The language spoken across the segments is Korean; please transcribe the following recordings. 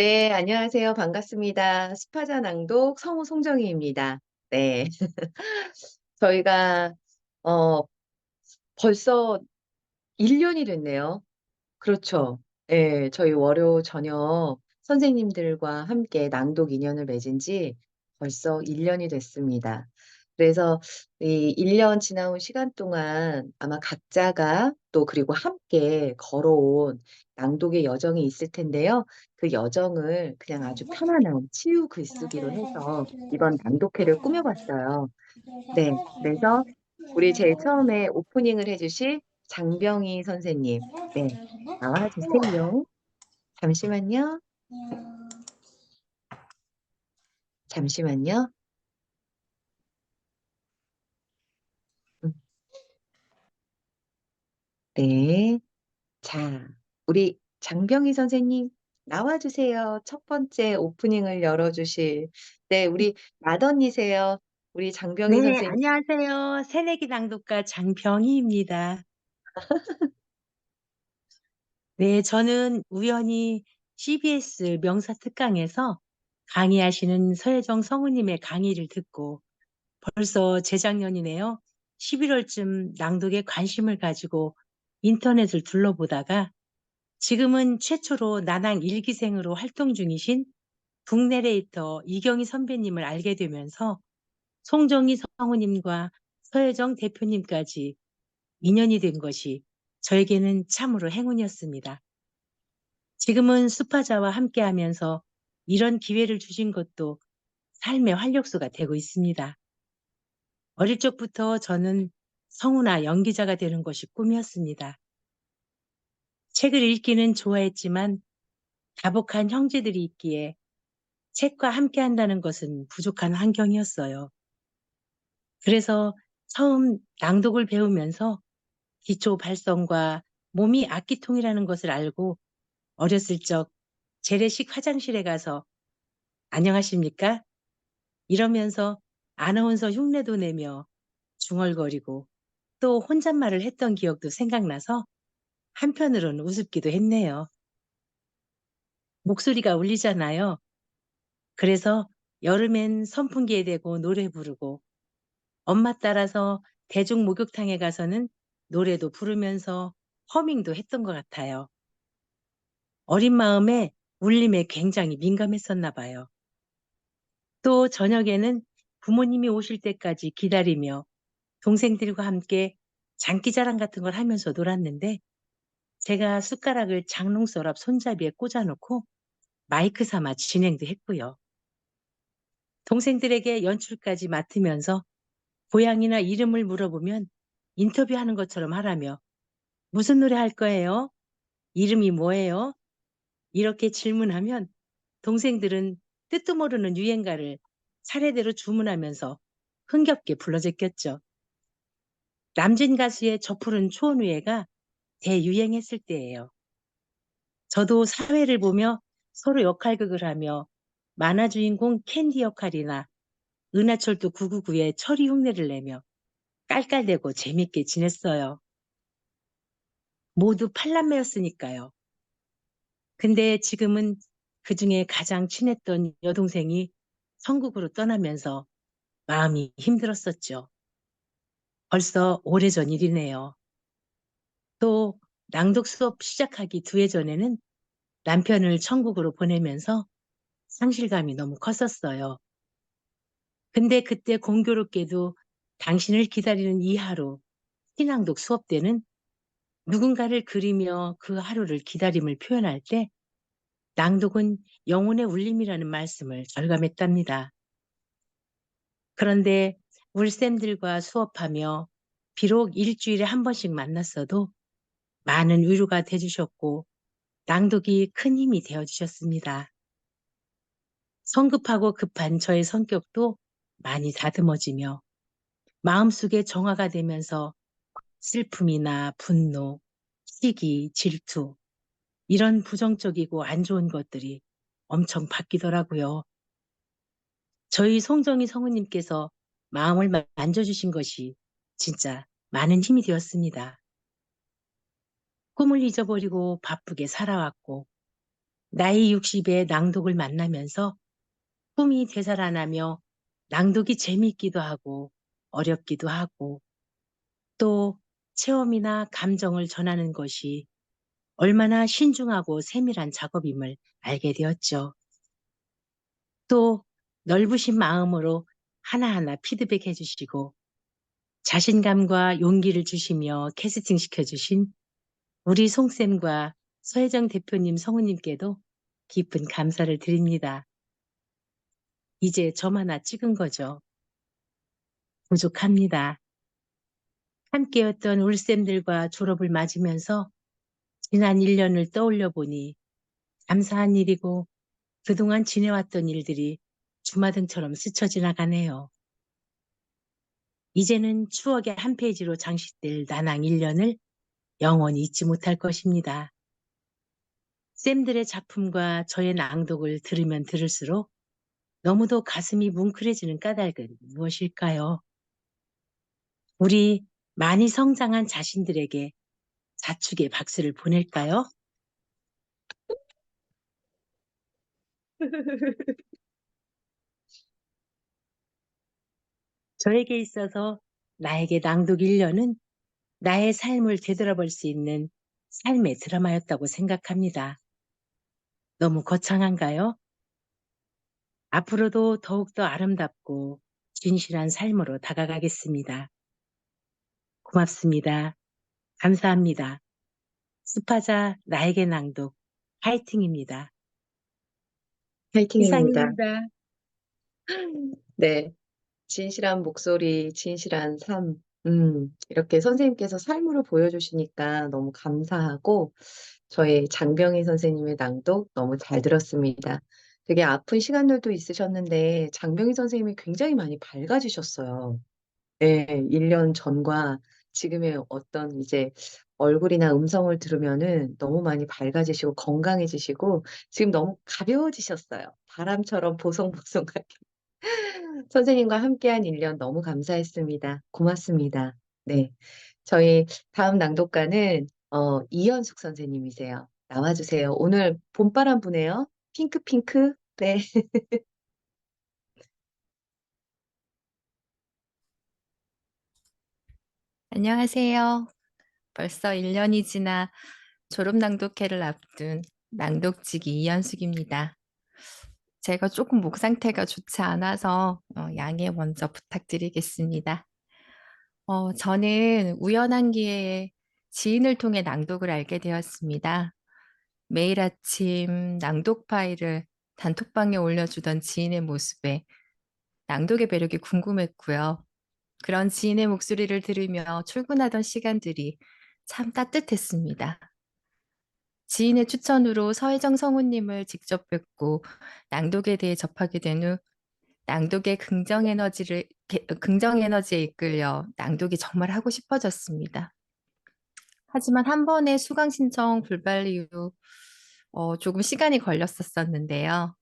네, 안녕하세요. 반갑습니다. 스파자 낭독 성우 송정희입니다. 네. 저희가, 어, 벌써 1년이 됐네요. 그렇죠. 예, 저희 월요 저녁 선생님들과 함께 낭독 인연을 맺은 지 벌써 1년이 됐습니다. 그래서 이 1년 지나온 시간 동안 아마 각자가 또 그리고 함께 걸어온 낭독의 여정이 있을 텐데요. 그 여정을 그냥 아주 편안한 치유 글쓰기로 해서 이번 낭독회를 꾸며봤어요. 네, 그래서 우리 제일 처음에 오프닝을 해주실 장병희 선생님, 네, 나와 주세요. 잠시만요. 잠시만요. 음, 네. 자, 우리 장병희 선생님, 나와 주세요. 첫 번째 오프닝을 열어주실, 네, 우리 맏언니세요. 우리 장병희 네, 선생님. 안녕하세요. 새내기 낭독가 장병희입니다. 네, 저는 우연히 CBS 명사특강에서 강의하시는 서혜정 성우님의 강의를 듣고 벌써 재작년이네요. 11월쯤 낭독에 관심을 가지고 인터넷을 둘러보다가 지금은 최초로 나랑 일기생으로 활동 중이신 북내레이터 이경희 선배님을 알게 되면서 송정희 성우님과 서혜정 대표님까지 인연이 된 것이 저에게는 참으로 행운이었습니다. 지금은 수파자와 함께하면서 이런 기회를 주신 것도 삶의 활력소가 되고 있습니다. 어릴 적부터 저는 성우나 연기자가 되는 것이 꿈이었습니다. 책을 읽기는 좋아했지만 다복한 형제들이 있기에 책과 함께한다는 것은 부족한 환경이었어요. 그래서 처음 낭독을 배우면서 기초 발성과 몸이 악기통이라는 것을 알고 어렸을 적 재래식 화장실에 가서 안녕하십니까? 이러면서 아나운서 흉내도 내며 중얼거리고 또 혼잣말을 했던 기억도 생각나서 한편으로는 우습기도 했네요. 목소리가 울리잖아요. 그래서 여름엔 선풍기에 대고 노래 부르고 엄마 따라서 대중 목욕탕에 가서는 노래도 부르면서 허밍도 했던 것 같아요. 어린 마음에 울림에 굉장히 민감했었나 봐요. 또 저녁에는 부모님이 오실 때까지 기다리며 동생들과 함께 장기자랑 같은 걸 하면서 놀았는데 제가 숟가락을 장롱서랍 손잡이에 꽂아놓고 마이크 삼아 진행도 했고요. 동생들에게 연출까지 맡으면서 고향이나 이름을 물어보면 인터뷰하는 것처럼 하라며 무슨 노래 할 거예요? 이름이 뭐예요? 이렇게 질문하면 동생들은 뜻도 모르는 유행가를 차례대로 주문하면서 흥겹게 불러 제꼈죠. 남진 가수의 저 푸른 초원 위에가 대유행했을 때예요. 저도 사회를 보며 서로 역할극을 하며 만화 주인공 캔디 역할이나 은하철도 999의 철이 흉내를 내며 깔깔대고 재밌게 지냈어요. 모두 팔남매였으니까요. 근데 지금은 그중에 가장 친했던 여동생이 천국으로 떠나면서 마음이 힘들었었죠. 벌써 오래전 일이네요. 또 낭독 수업 시작하기 2해 전에는 남편을 천국으로 보내면서 상실감이 너무 컸었어요. 근데 그때 공교롭게도 당신을 기다리는 이 하루, 신앙독 수업 때는 누군가를 그리며 그 하루를 기다림을 표현할 때 낭독은 영혼의 울림이라는 말씀을 절감했답니다. 그런데 울쌤들과 수업하며 비록 일주일에 한 번씩 만났어도 많은 위로가 돼주셨고 낭독이 큰 힘이 되어주셨습니다. 성급하고 급한 저의 성격도 많이 다듬어지며 마음속에 정화가 되면서 슬픔이나 분노, 시기, 질투 이런 부정적이고 안 좋은 것들이 엄청 바뀌더라고요. 저희 송정희 성우님께서 마음을 만져주신 것이 진짜 많은 힘이 되었습니다. 꿈을 잊어버리고 바쁘게 살아왔고 나이 60에 낭독을 만나면서 꿈이 되살아나며 낭독이 재미있기도 하고 어렵기도 하고 또 체험이나 감정을 전하는 것이 얼마나 신중하고 세밀한 작업임을 알게 되었죠. 또 넓으신 마음으로 하나하나 피드백해 주시고 자신감과 용기를 주시며 캐스팅 시켜주신 우리 송쌤과 서혜정 대표님, 성우님께도 깊은 감사를 드립니다. 이제 점 하나 찍은 거죠. 부족합니다. 함께였던 울쌤들과 졸업을 맞으면서 지난 1년을 떠올려 보니 감사한 일이고 그동안 지내왔던 일들이 주마등처럼 스쳐 지나가네요. 이제는 추억의 한 페이지로 장식될 나낭 1년을 영원히 잊지 못할 것입니다. 쌤들의 작품과 저의 낭독을 들으면 들을수록 너무도 가슴이 뭉클해지는 까닭은 무엇일까요? 우리 많이 성장한 자신들에게 자축의 박수를 보낼까요? 저에게 있어서 나에게 낭독 1년은 나의 삶을 되돌아볼 수 있는 삶의 드라마였다고 생각합니다. 너무 거창한가요? 앞으로도 더욱더 아름답고 진실한 삶으로 다가가겠습니다. 고맙습니다. 감사합니다. 스파자 나에게 낭독 파이팅입니다. 파이팅입니다. 이상입니다. 네. 진실한 목소리, 진실한 삶. 이렇게 선생님께서 삶으로 보여주시니까 너무 감사하고, 저희 장병희 선생님의 낭독 너무 잘 들었습니다. 되게 아픈 시간들도 있으셨는데, 장병희 선생님이 굉장히 많이 밝아지셨어요. 네, 1년 전과 지금의 어떤 이제 얼굴이나 음성을 들으면은 너무 많이 밝아지시고 건강해지시고, 지금 너무 가벼워지셨어요. 바람처럼 보송보송하게. 선생님과 함께한 1년 너무 감사했습니다. 고맙습니다. 네. 저희 다음 낭독가는 이현숙 선생님이세요. 나와주세요. 오늘 봄바람 부네요. 핑크핑크. 네. 안녕하세요. 벌써 1년이 지나 졸업 낭독회를 앞둔 낭독지기 이현숙입니다. 제가 조금 목 상태가 좋지 않아서 양해 먼저 부탁드리겠습니다. 저는 우연한 기회에 지인을 통해 낭독을 알게 되었습니다. 매일 아침 낭독 파일을 단톡방에 올려주던 지인의 모습에 낭독의 매력이 궁금했고요. 그런 지인의 목소리를 들으며 출근하던 시간들이 참 따뜻했습니다. 지인의 추천으로 서혜정 성우님을 직접 뵙고 낭독에 대해 접하게 된 후 낭독의 긍정 에너지에 이끌려 낭독이 정말 하고 싶어졌습니다. 하지만 한 번의 수강 신청 불발 이후 조금 시간이 걸렸었는데요.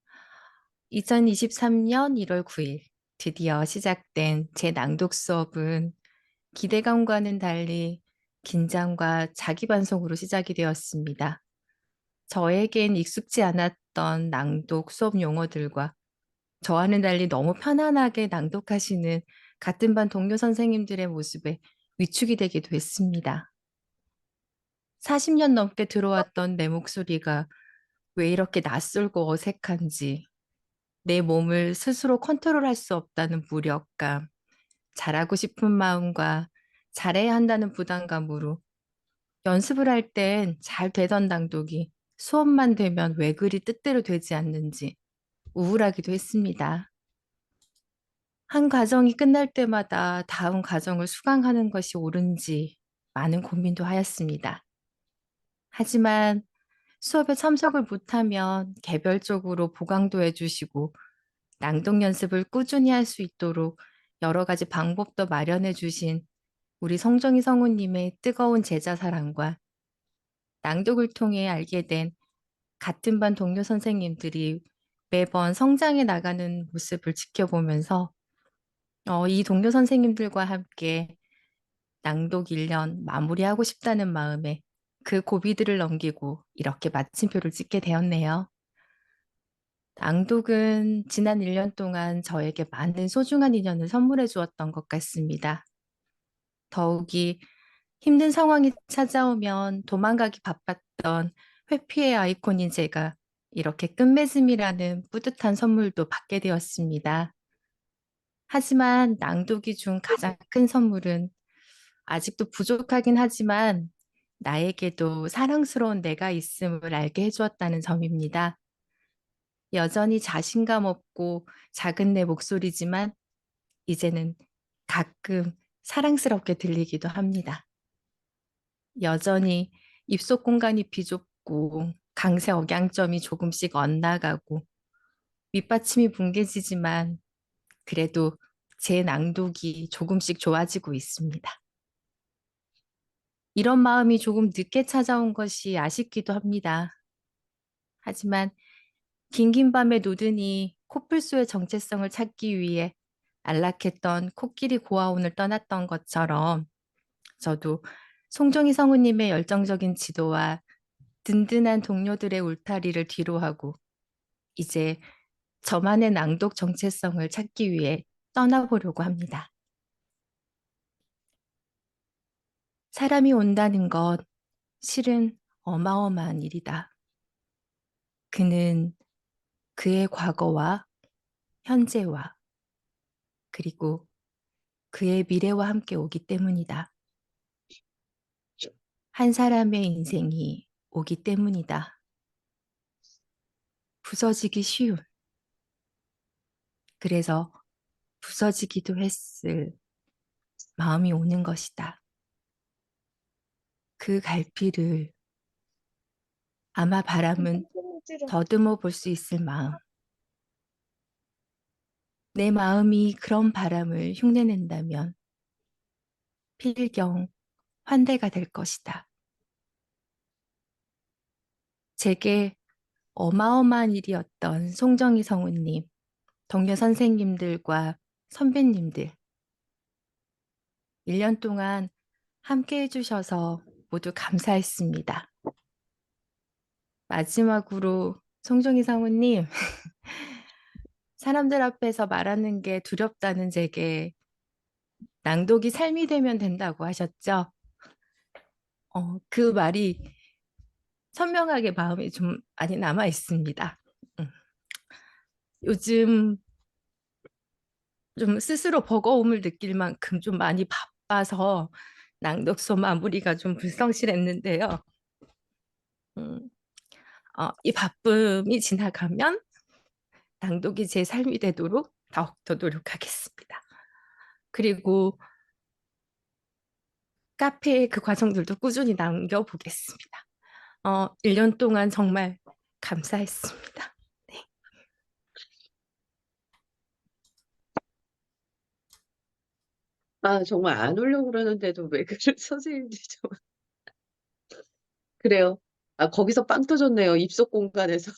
2023년 1월 9일 드디어 시작된 제 낭독 수업은 기대감과는 달리 긴장과 자기반성으로 시작이 되었습니다. 저에겐 익숙지 않았던 낭독 수업 용어들과 저와는 달리 너무 편안하게 낭독하시는 같은 반 동료 선생님들의 모습에 위축이 되기도 했습니다. 40년 넘게 들어왔던 내 목소리가 왜 이렇게 낯설고 어색한지, 내 몸을 스스로 컨트롤할 수 없다는 무력감, 잘하고 싶은 마음과 잘해야 한다는 부담감으로 연습을 할 땐 잘 되던 낭독이 수업만 되면 왜 그리 뜻대로 되지 않는지 우울하기도 했습니다. 한 과정이 끝날 때마다 다음 과정을 수강하는 것이 옳은지 많은 고민도 하였습니다. 하지만 수업에 참석을 못하면 개별적으로 보강도 해주시고 낭독 연습을 꾸준히 할 수 있도록 여러 가지 방법도 마련해 주신 우리 성정희 성우님의 뜨거운 제자 사랑과 낭독을 통해 알게 된 같은 반 동료 선생님들이 매번 성장해 나가는 모습을 지켜보면서 이 동료 선생님들과 함께 낭독 1년 마무리하고 싶다는 마음에 그 고비들을 넘기고 이렇게 마침표를 찍게 되었네요. 낭독은 지난 1년 동안 저에게 많은 소중한 인연을 선물해 주었던 것 같습니다. 더욱이 힘든 상황이 찾아오면 도망가기 바빴던 회피의 아이콘인 제가 이렇게 끝맺음이라는 뿌듯한 선물도 받게 되었습니다. 하지만 낭독이 준 가장 큰 선물은 아직도 부족하긴 하지만 나에게도 사랑스러운 내가 있음을 알게 해주었다는 점입니다. 여전히 자신감 없고 작은 내 목소리지만 이제는 가끔 사랑스럽게 들리기도 합니다. 여전히 입속 공간이 비좁고 강세 억양점이 조금씩 엇나가고 밑받침이 붕괴지지만 그래도 제 낭독이 조금씩 좋아지고 있습니다. 이런 마음이 조금 늦게 찾아온 것이 아쉽기도 합니다. 하지만 긴긴 밤에 노드니 코뿔소의 정체성을 찾기 위해 안락했던 코끼리 고아원을 떠났던 것처럼 저도 송정희 성우님의 열정적인 지도와 든든한 동료들의 울타리를 뒤로하고 이제 저만의 낭독 정체성을 찾기 위해 떠나보려고 합니다. 사람이 온다는 것 실은 어마어마한 일이다. 그는 그의 과거와 현재와 그리고 그의 미래와 함께 오기 때문이다. 한 사람의 인생이 오기 때문이다. 부서지기 쉬운. 그래서 부서지기도 했을 마음이 오는 것이다. 그 갈피를 아마 바람은 더듬어 볼 수 있을 마음. 내 마음이 그런 바람을 흉내낸다면 필경 환대가 될 것이다. 제게 어마어마한 일이었던 송정희 성우님, 동료 선생님들과 선배님들, 1년 동안 함께 해주셔서 모두 감사했습니다. 마지막으로 송정희 성우님, 사람들 앞에서 말하는 게 두렵다는 제게 낭독이 삶이 되면 된다고 하셨죠? 그 말이 선명하게 마음에 좀 많이 남아 있습니다. 요즘 좀 스스로 버거움을 느낄 만큼 좀 많이 바빠서 낭독서 마무리가 좀 불성실했는데요. 음, 이 바쁨이 지나가면 낭독이 제 삶이 되도록 더욱더 노력하겠습니다. 그리고 카페의 그 과정들도 꾸준히 남겨보겠습니다. 1년 동안 정말 감사했습니다. 네. 아, 정말 안 오려고 그러는데도 왜 그걸 선생님들이 좀. 그래요. 아, 거기서 빵 터졌네요. 입속 공간에서.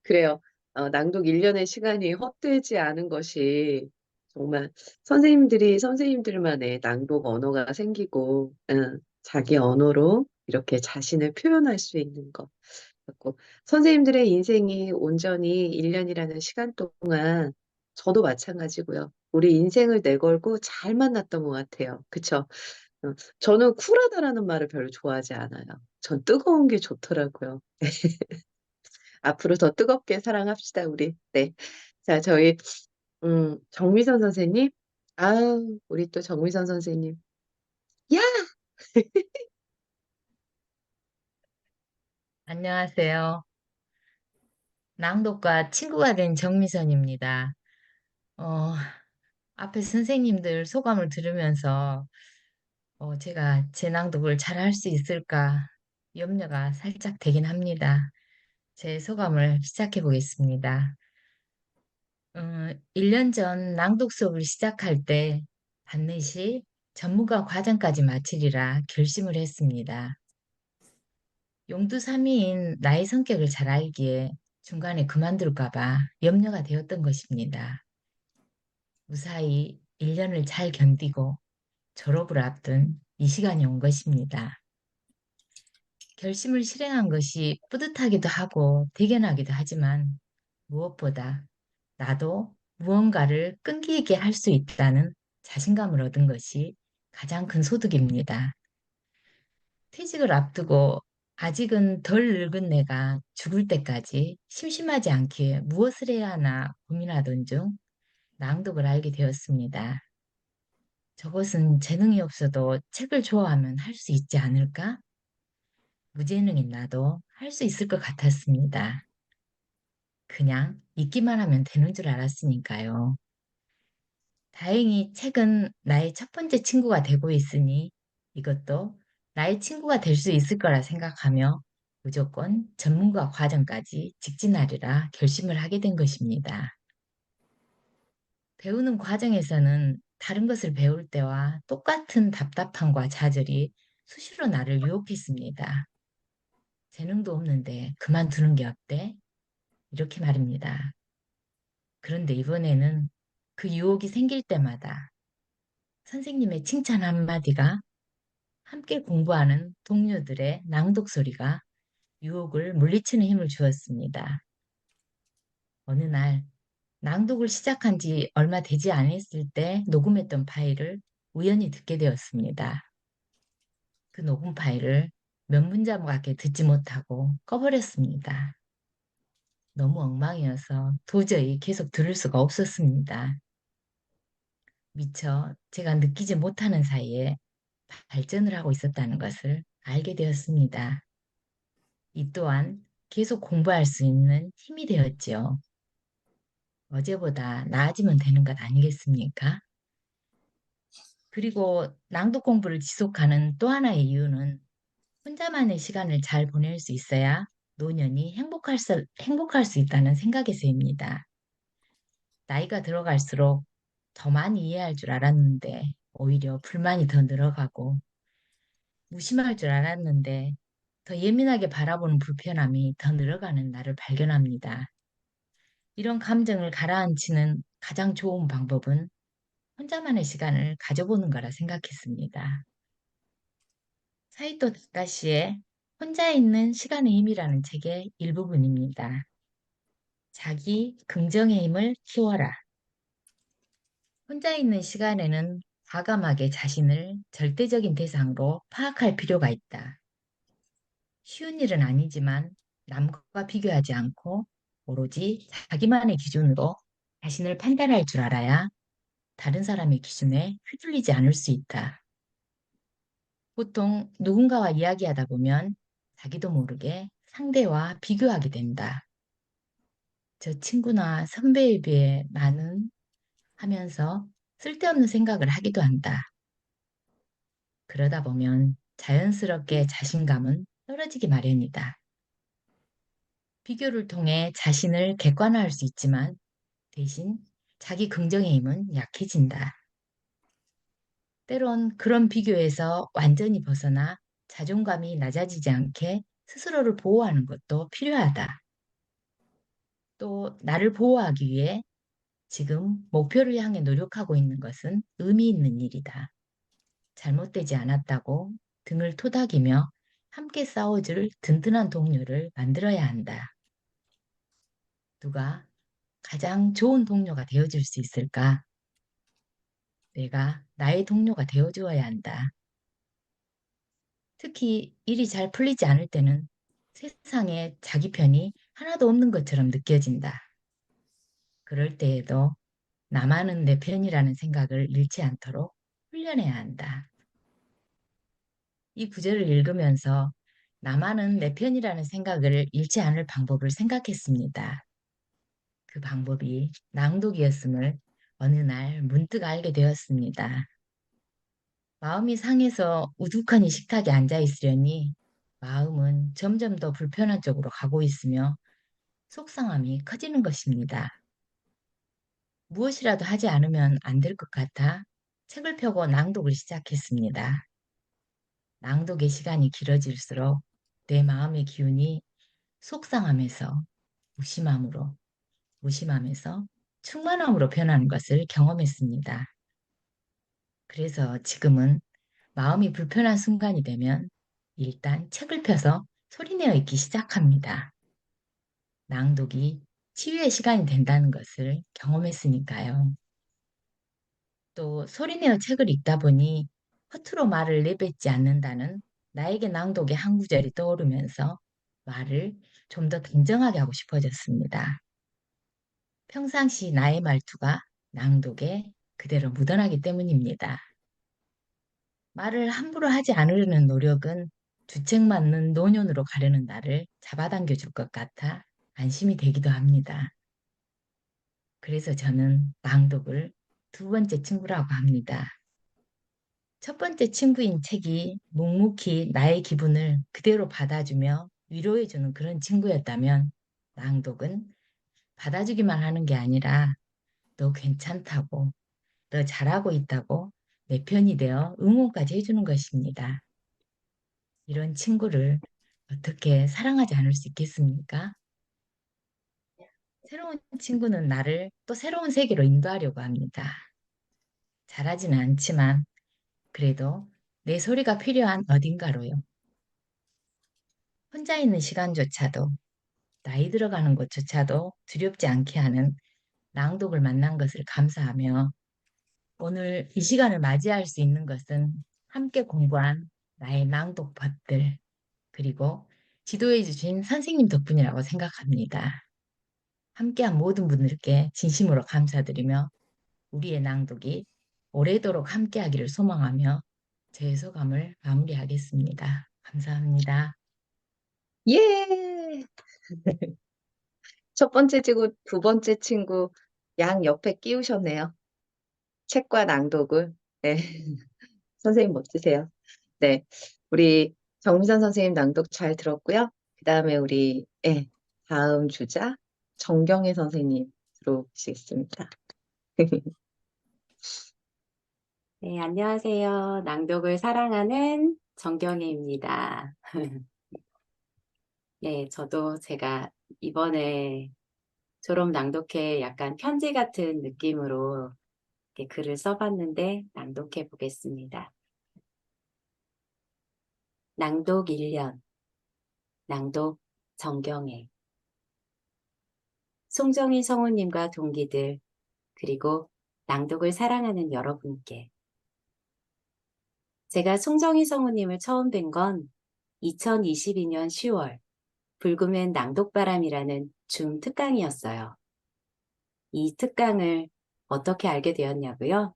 그래요. 낭독 1년의 시간이 헛되지 않은 것이 정말 선생님들이 선생님들만의 낭독 언어가 생기고, 자기 언어로 이렇게 자신을 표현할 수 있는 것. 그래갖고 선생님들의 인생이 온전히 1년이라는 시간 동안 저도 마찬가지고요. 우리 인생을 내걸고 잘 만났던 것 같아요. 그쵸? 저는 쿨하다라는 말을 별로 좋아하지 않아요. 전 뜨거운 게 좋더라고요. 앞으로 더 뜨겁게 사랑합시다, 우리. 네. 자, 저희, 정미선 선생님. 아우, 우리 또 정미선 선생님. 야! 안녕하세요. 낭독과 친구가 된 정미선입니다. 어, 앞에 선생님들 소감을 들으면서 제가 제 낭독을 잘 할 수 있을까 염려가 살짝 되긴 합니다. 제 소감을 시작해 보겠습니다. 1년 전 낭독 수업을 시작할 때 반드시 전문가 과정까지 마치리라 결심을 했습니다. 용두사미인 나의 성격을 잘 알기에 중간에 그만둘까 봐 염려가 되었던 것입니다. 무사히 1년을 잘 견디고 졸업을 앞둔 이 시간이 온 것입니다. 결심을 실행한 것이 뿌듯하기도 하고 대견하기도 하지만 무엇보다 나도 무언가를 끈기 있게 할 수 있다는 자신감을 얻은 것이 가장 큰 소득입니다. 퇴직을 앞두고 아직은 덜 늙은 내가 죽을 때까지 심심하지 않게 무엇을 해야 하나 고민하던 중 낭독을 알게 되었습니다. 저것은 재능이 없어도 책을 좋아하면 할 수 있지 않을까? 무재능인 나도 할 수 있을 것 같았습니다. 그냥 읽기만 하면 되는 줄 알았으니까요. 다행히 책은 나의 첫 번째 친구가 되고 있으니 이것도 나의 친구가 될 수 있을 거라 생각하며 무조건 전문가 과정까지 직진하리라 결심을 하게 된 것입니다. 배우는 과정에서는 다른 것을 배울 때와 똑같은 답답함과 좌절이 수시로 나를 유혹했습니다. 재능도 없는데 그만두는 게 어때? 이렇게 말입니다. 그런데 이번에는 그 유혹이 생길 때마다 선생님의 칭찬 한마디가 함께 공부하는 동료들의 낭독 소리가 유혹을 물리치는 힘을 주었습니다. 어느 날 낭독을 시작한 지 얼마 되지 않았을 때 녹음했던 파일을 우연히 듣게 되었습니다. 그 녹음 파일을 몇 문장밖에 듣지 못하고 꺼버렸습니다. 너무 엉망이어서 도저히 계속 들을 수가 없었습니다. 미처 제가 느끼지 못하는 사이에 발전을 하고 있었다는 것을 알게 되었습니다. 이 또한 계속 공부할 수 있는 힘이 되었지요. 어제보다 나아지면 되는 것 아니겠습니까? 그리고 낭독 공부를 지속하는 또 하나의 이유는 혼자만의 시간을 잘 보낼 수 있어야 노년이 행복할 수 있다는 생각에서입니다. 나이가 들어갈수록 더 많이 이해할 줄 알았는데 오히려 불만이 더 늘어가고 무심할 줄 알았는데 더 예민하게 바라보는 불편함이 더 늘어가는 나를 발견합니다. 이런 감정을 가라앉히는 가장 좋은 방법은 혼자만의 시간을 가져보는 거라 생각했습니다. 사이토 다카시의 혼자 있는 시간의 힘이라는 책의 일부분입니다. 자기 긍정의 힘을 키워라. 혼자 있는 시간에는 과감하게 자신을 절대적인 대상으로 파악할 필요가 있다. 쉬운 일은 아니지만 남과 비교하지 않고 오로지 자기만의 기준으로 자신을 판단할 줄 알아야 다른 사람의 기준에 휘둘리지 않을 수 있다. 보통 누군가와 이야기하다 보면 자기도 모르게 상대와 비교하게 된다. 저 친구나 선배에 비해 나는 하면서 쓸데없는 생각을 하기도 한다. 그러다 보면 자연스럽게 자신감은 떨어지기 마련이다. 비교를 통해 자신을 객관화할 수 있지만 대신 자기 긍정의 힘은 약해진다. 때론 그런 비교에서 완전히 벗어나 자존감이 낮아지지 않게 스스로를 보호하는 것도 필요하다. 또 나를 보호하기 위해 지금 목표를 향해 노력하고 있는 것은 의미 있는 일이다. 잘못되지 않았다고 등을 토닥이며 함께 싸워줄 든든한 동료를 만들어야 한다. 누가 가장 좋은 동료가 되어줄 수 있을까? 내가 나의 동료가 되어주어야 한다. 특히 일이 잘 풀리지 않을 때는 세상에 자기 편이 하나도 없는 것처럼 느껴진다. 그럴 때에도 나만은 내 편이라는 생각을 잃지 않도록 훈련해야 한다. 이 구절을 읽으면서 나만은 내 편이라는 생각을 잃지 않을 방법을 생각했습니다. 그 방법이 낭독이었음을 어느 날 문득 알게 되었습니다. 마음이 상해서 우두커니 식탁에 앉아 있으려니 마음은 점점 더 불편한 쪽으로 가고 있으며 속상함이 커지는 것입니다. 무엇이라도 하지 않으면 안 될 것 같아 책을 펴고 낭독을 시작했습니다. 낭독의 시간이 길어질수록 내 마음의 기운이 속상함에서 무심함으로, 무심함에서 충만함으로 변하는 것을 경험했습니다. 그래서 지금은 마음이 불편한 순간이 되면 일단 책을 펴서 소리내어 읽기 시작합니다. 낭독이 치유의 시간이 된다는 것을 경험했으니까요. 또 소리내어 책을 읽다 보니 허투루 말을 내뱉지 않는다는 나에게 낭독의 한 구절이 떠오르면서 말을 좀 더 단정하게 하고 싶어졌습니다. 평상시 나의 말투가 낭독에 그대로 묻어나기 때문입니다. 말을 함부로 하지 않으려는 노력은 주책 맞는 노년으로 가려는 나를 잡아당겨 줄 것 같아 안심이 되기도 합니다. 그래서 저는 낭독을 두 번째 친구라고 합니다. 첫 번째 친구인 책이 묵묵히 나의 기분을 그대로 받아주며 위로해주는 그런 친구였다면 낭독은 받아주기만 하는 게 아니라 너 괜찮다고, 너 잘하고 있다고 내 편이 되어 응원까지 해주는 것입니다. 이런 친구를 어떻게 사랑하지 않을 수 있겠습니까? 새로운 친구는 나를 또 새로운 세계로 인도하려고 합니다. 잘하지는 않지만 그래도 내 소리가 필요한 어딘가로요. 혼자 있는 시간조차도 나이 들어가는 것조차도 두렵지 않게 하는 낭독을 만난 것을 감사하며 오늘 이 시간을 맞이할 수 있는 것은 함께 공부한 나의 낭독 벗들 그리고 지도해 주신 선생님 덕분이라고 생각합니다. 함께한 모든 분들께 진심으로 감사드리며 우리의 낭독이 오래도록 함께하기를 소망하며 제 소감을 마무리하겠습니다. 감사합니다. 예! 첫 번째 친구, 두 번째 친구 양 옆에 끼우셨네요. 책과 낭독을. 네. 선생님 멋지세요. 네. 우리 정미선 선생님 낭독 잘 들었고요. 그다음에 우리 다음 주자 정경혜 선생님 들어오시겠습니다. 네, 안녕하세요. 낭독을 사랑하는 정경혜입니다. 네, 저도 제가 이번에 졸업 낭독회 약간 편지 같은 느낌으로 이렇게 글을 써봤는데 낭독해 보겠습니다. 낭독 1년, 낭독 정경혜. 송정희 성우님과 동기들, 그리고 낭독을 사랑하는 여러분께. 제가 송정희 성우님을 처음 뵌 건 2022년 10월 불금엔 낭독바람이라는 줌 특강이었어요. 이 특강을 어떻게 알게 되었냐고요?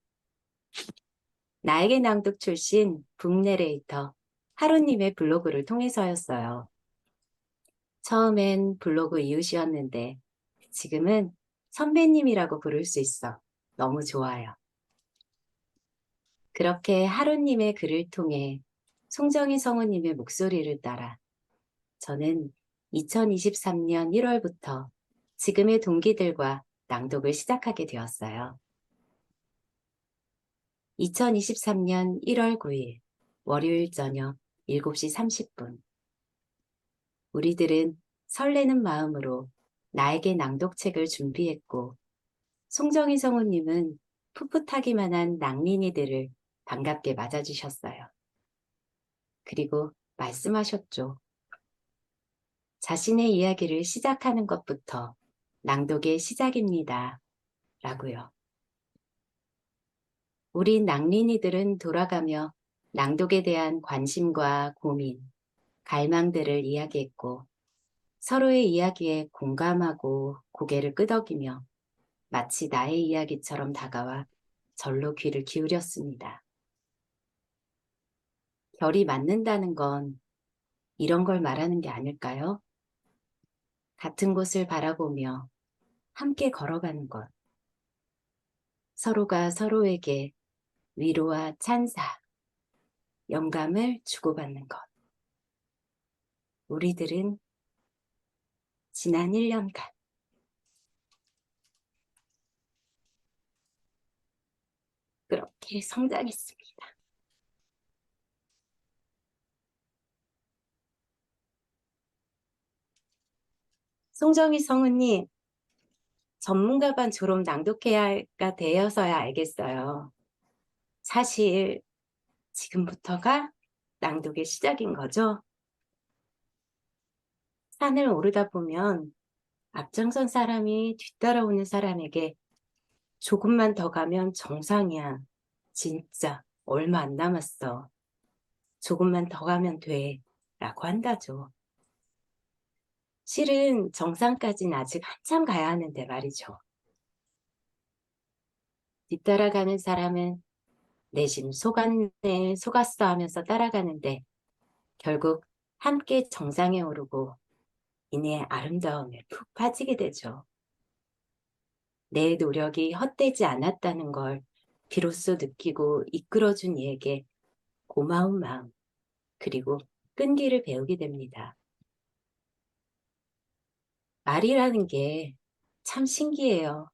나에게 낭독 출신 북내레이터 하루님의 블로그를 통해서였어요. 처음엔 블로그 이웃이었는데 지금은 선배님이라고 부를 수 있어 너무 좋아요. 그렇게 하루님의 글을 통해 송정희 성우님의 목소리를 따라 저는 2023년 1월부터 지금의 동기들과 낭독을 시작하게 되었어요. 2023년 1월 9일 월요일 저녁 7시 30분 우리들은 설레는 마음으로 나에게 낭독책을 준비했고 송정희 성우님은 풋풋하기만 한 낭린이들을 반갑게 맞아주셨어요. 그리고 말씀하셨죠. 자신의 이야기를 시작하는 것부터 낭독의 시작입니다. 라고요. 우리 낭린이들은 돌아가며 낭독에 대한 관심과 고민, 갈망들을 이야기했고 서로의 이야기에 공감하고 고개를 끄덕이며 마치 나의 이야기처럼 다가와 절로 귀를 기울였습니다. 결이 맞는다는 건 이런 걸 말하는 게 아닐까요? 같은 곳을 바라보며 함께 걸어가는 것. 서로가 서로에게 위로와 찬사, 영감을 주고받는 것. 우리들은 지난 1년간 그렇게 성장했습니다. 송정희 성우님, 전문가반 졸업 낭독회가 되어서야 알겠어요. 사실 지금부터가 낭독의 시작인 거죠? 산을 오르다 보면 앞장선 사람이 뒤따라오는 사람에게 조금만 더 가면 정상이야. 진짜 얼마 안 남았어. 조금만 더 가면 돼. 라고 한다죠. 실은 정상까지는 아직 한참 가야 하는데 말이죠. 뒤따라가는 사람은 내심 속았네, 속았어 하면서 따라가는데 결국 함께 정상에 오르고 이내 아름다움에 푹 빠지게 되죠. 내 노력이 헛되지 않았다는 걸 비로소 느끼고 이끌어준 이에게 고마운 마음, 그리고 끈기를 배우게 됩니다. 말이라는 게 참 신기해요.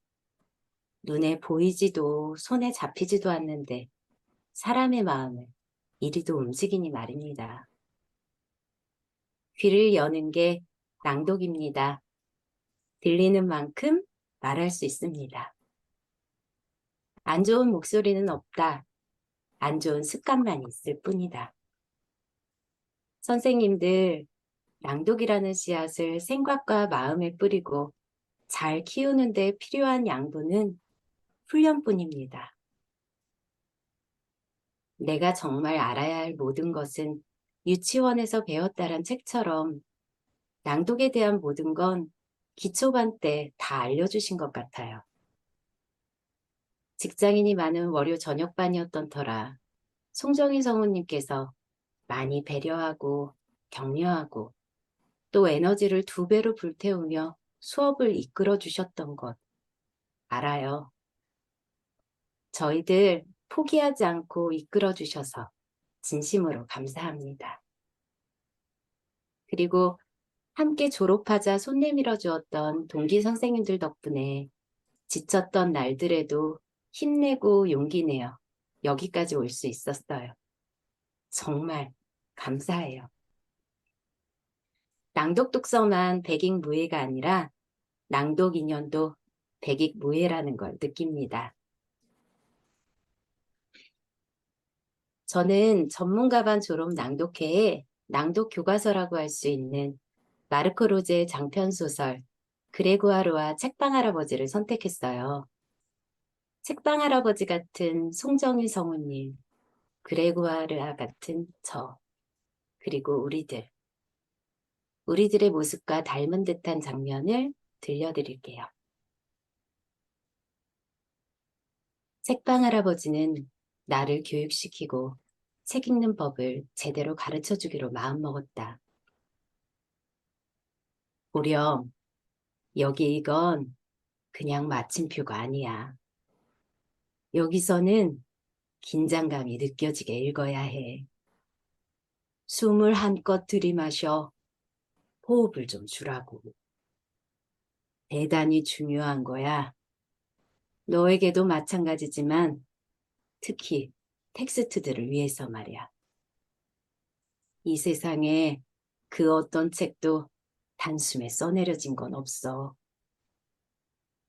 눈에 보이지도 손에 잡히지도 않는데 사람의 마음을 이리도 움직이니 말입니다. 귀를 여는 게 낭독입니다. 들리는 만큼 말할 수 있습니다. 안 좋은 목소리는 없다. 안 좋은 습관만 있을 뿐이다. 선생님들, 낭독이라는 씨앗을 생각과 마음에 뿌리고 잘 키우는 데 필요한 양분은 훈련뿐입니다. 내가 정말 알아야 할 모든 것은 유치원에서 배웠다란 책처럼 낭독에 대한 모든 건 기초반 때 다 알려주신 것 같아요. 직장인이 많은 월요 저녁반이었던 터라 송정희 성우님께서 많이 배려하고 격려하고 또 에너지를 2배로 불태우며 수업을 이끌어 주셨던 것 알아요. 저희들 포기하지 않고 이끌어 주셔서 진심으로 감사합니다. 그리고 함께 졸업하자 손 내밀어 주었던 동기 선생님들 덕분에 지쳤던 날들에도 힘내고 용기 내어 여기까지 올 수 있었어요. 정말 감사해요. 낭독 독서만 백익무해가 아니라 낭독 인연도 백익무해라는 걸 느낍니다. 저는 전문가반 졸업 낭독회에 낭독 교과서라고 할 수 있는 마르코 로제의 장편소설 그레고아르와 책방 할아버지를 선택했어요. 책방 할아버지 같은 송정희 성우님, 그레고아르 같은 저, 그리고 우리들의 모습과 닮은 듯한 장면을 들려드릴게요. 책방 할아버지는 나를 교육시키고 책 읽는 법을 제대로 가르쳐주기로 마음먹었다. 보렴, 여기 이건 그냥 마침표가 아니야. 여기서는 긴장감이 느껴지게 읽어야 해. 숨을 한껏 들이마셔 호흡을 좀 주라고. 대단히 중요한 거야. 너에게도 마찬가지지만 특히 텍스트들을 위해서 말이야. 이 세상에 그 어떤 책도 단숨에 써내려진 건 없어.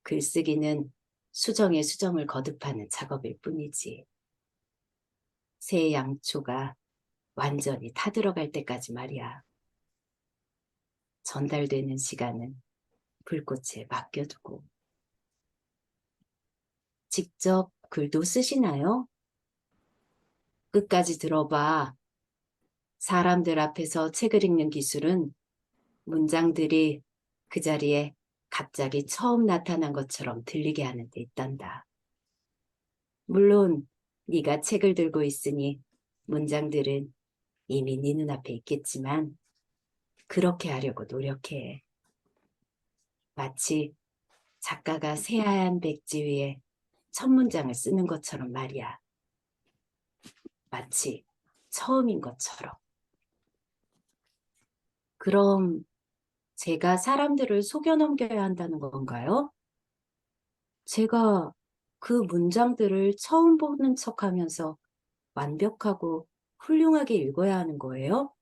글쓰기는 수정에 수정을 거듭하는 작업일 뿐이지. 새 양초가 완전히 타들어갈 때까지 말이야. 전달되는 시간은 불꽃에 맡겨두고. 직접 글도 쓰시나요? 끝까지 들어봐. 사람들 앞에서 책을 읽는 기술은 문장들이 그 자리에 갑자기 처음 나타난 것처럼 들리게 하는 데 있단다. 물론 네가 책을 들고 있으니 문장들은 이미 네 눈앞에 있겠지만 그렇게 하려고 노력해. 마치 작가가 새하얀 백지 위에 첫 문장을 쓰는 것처럼 말이야. 마치 처음인 것처럼. 그럼 제가 사람들을 속여 넘겨야 한다는 건가요? 제가 그 문장들을 처음 보는 척하면서 완벽하고 훌륭하게 읽어야 하는 거예요?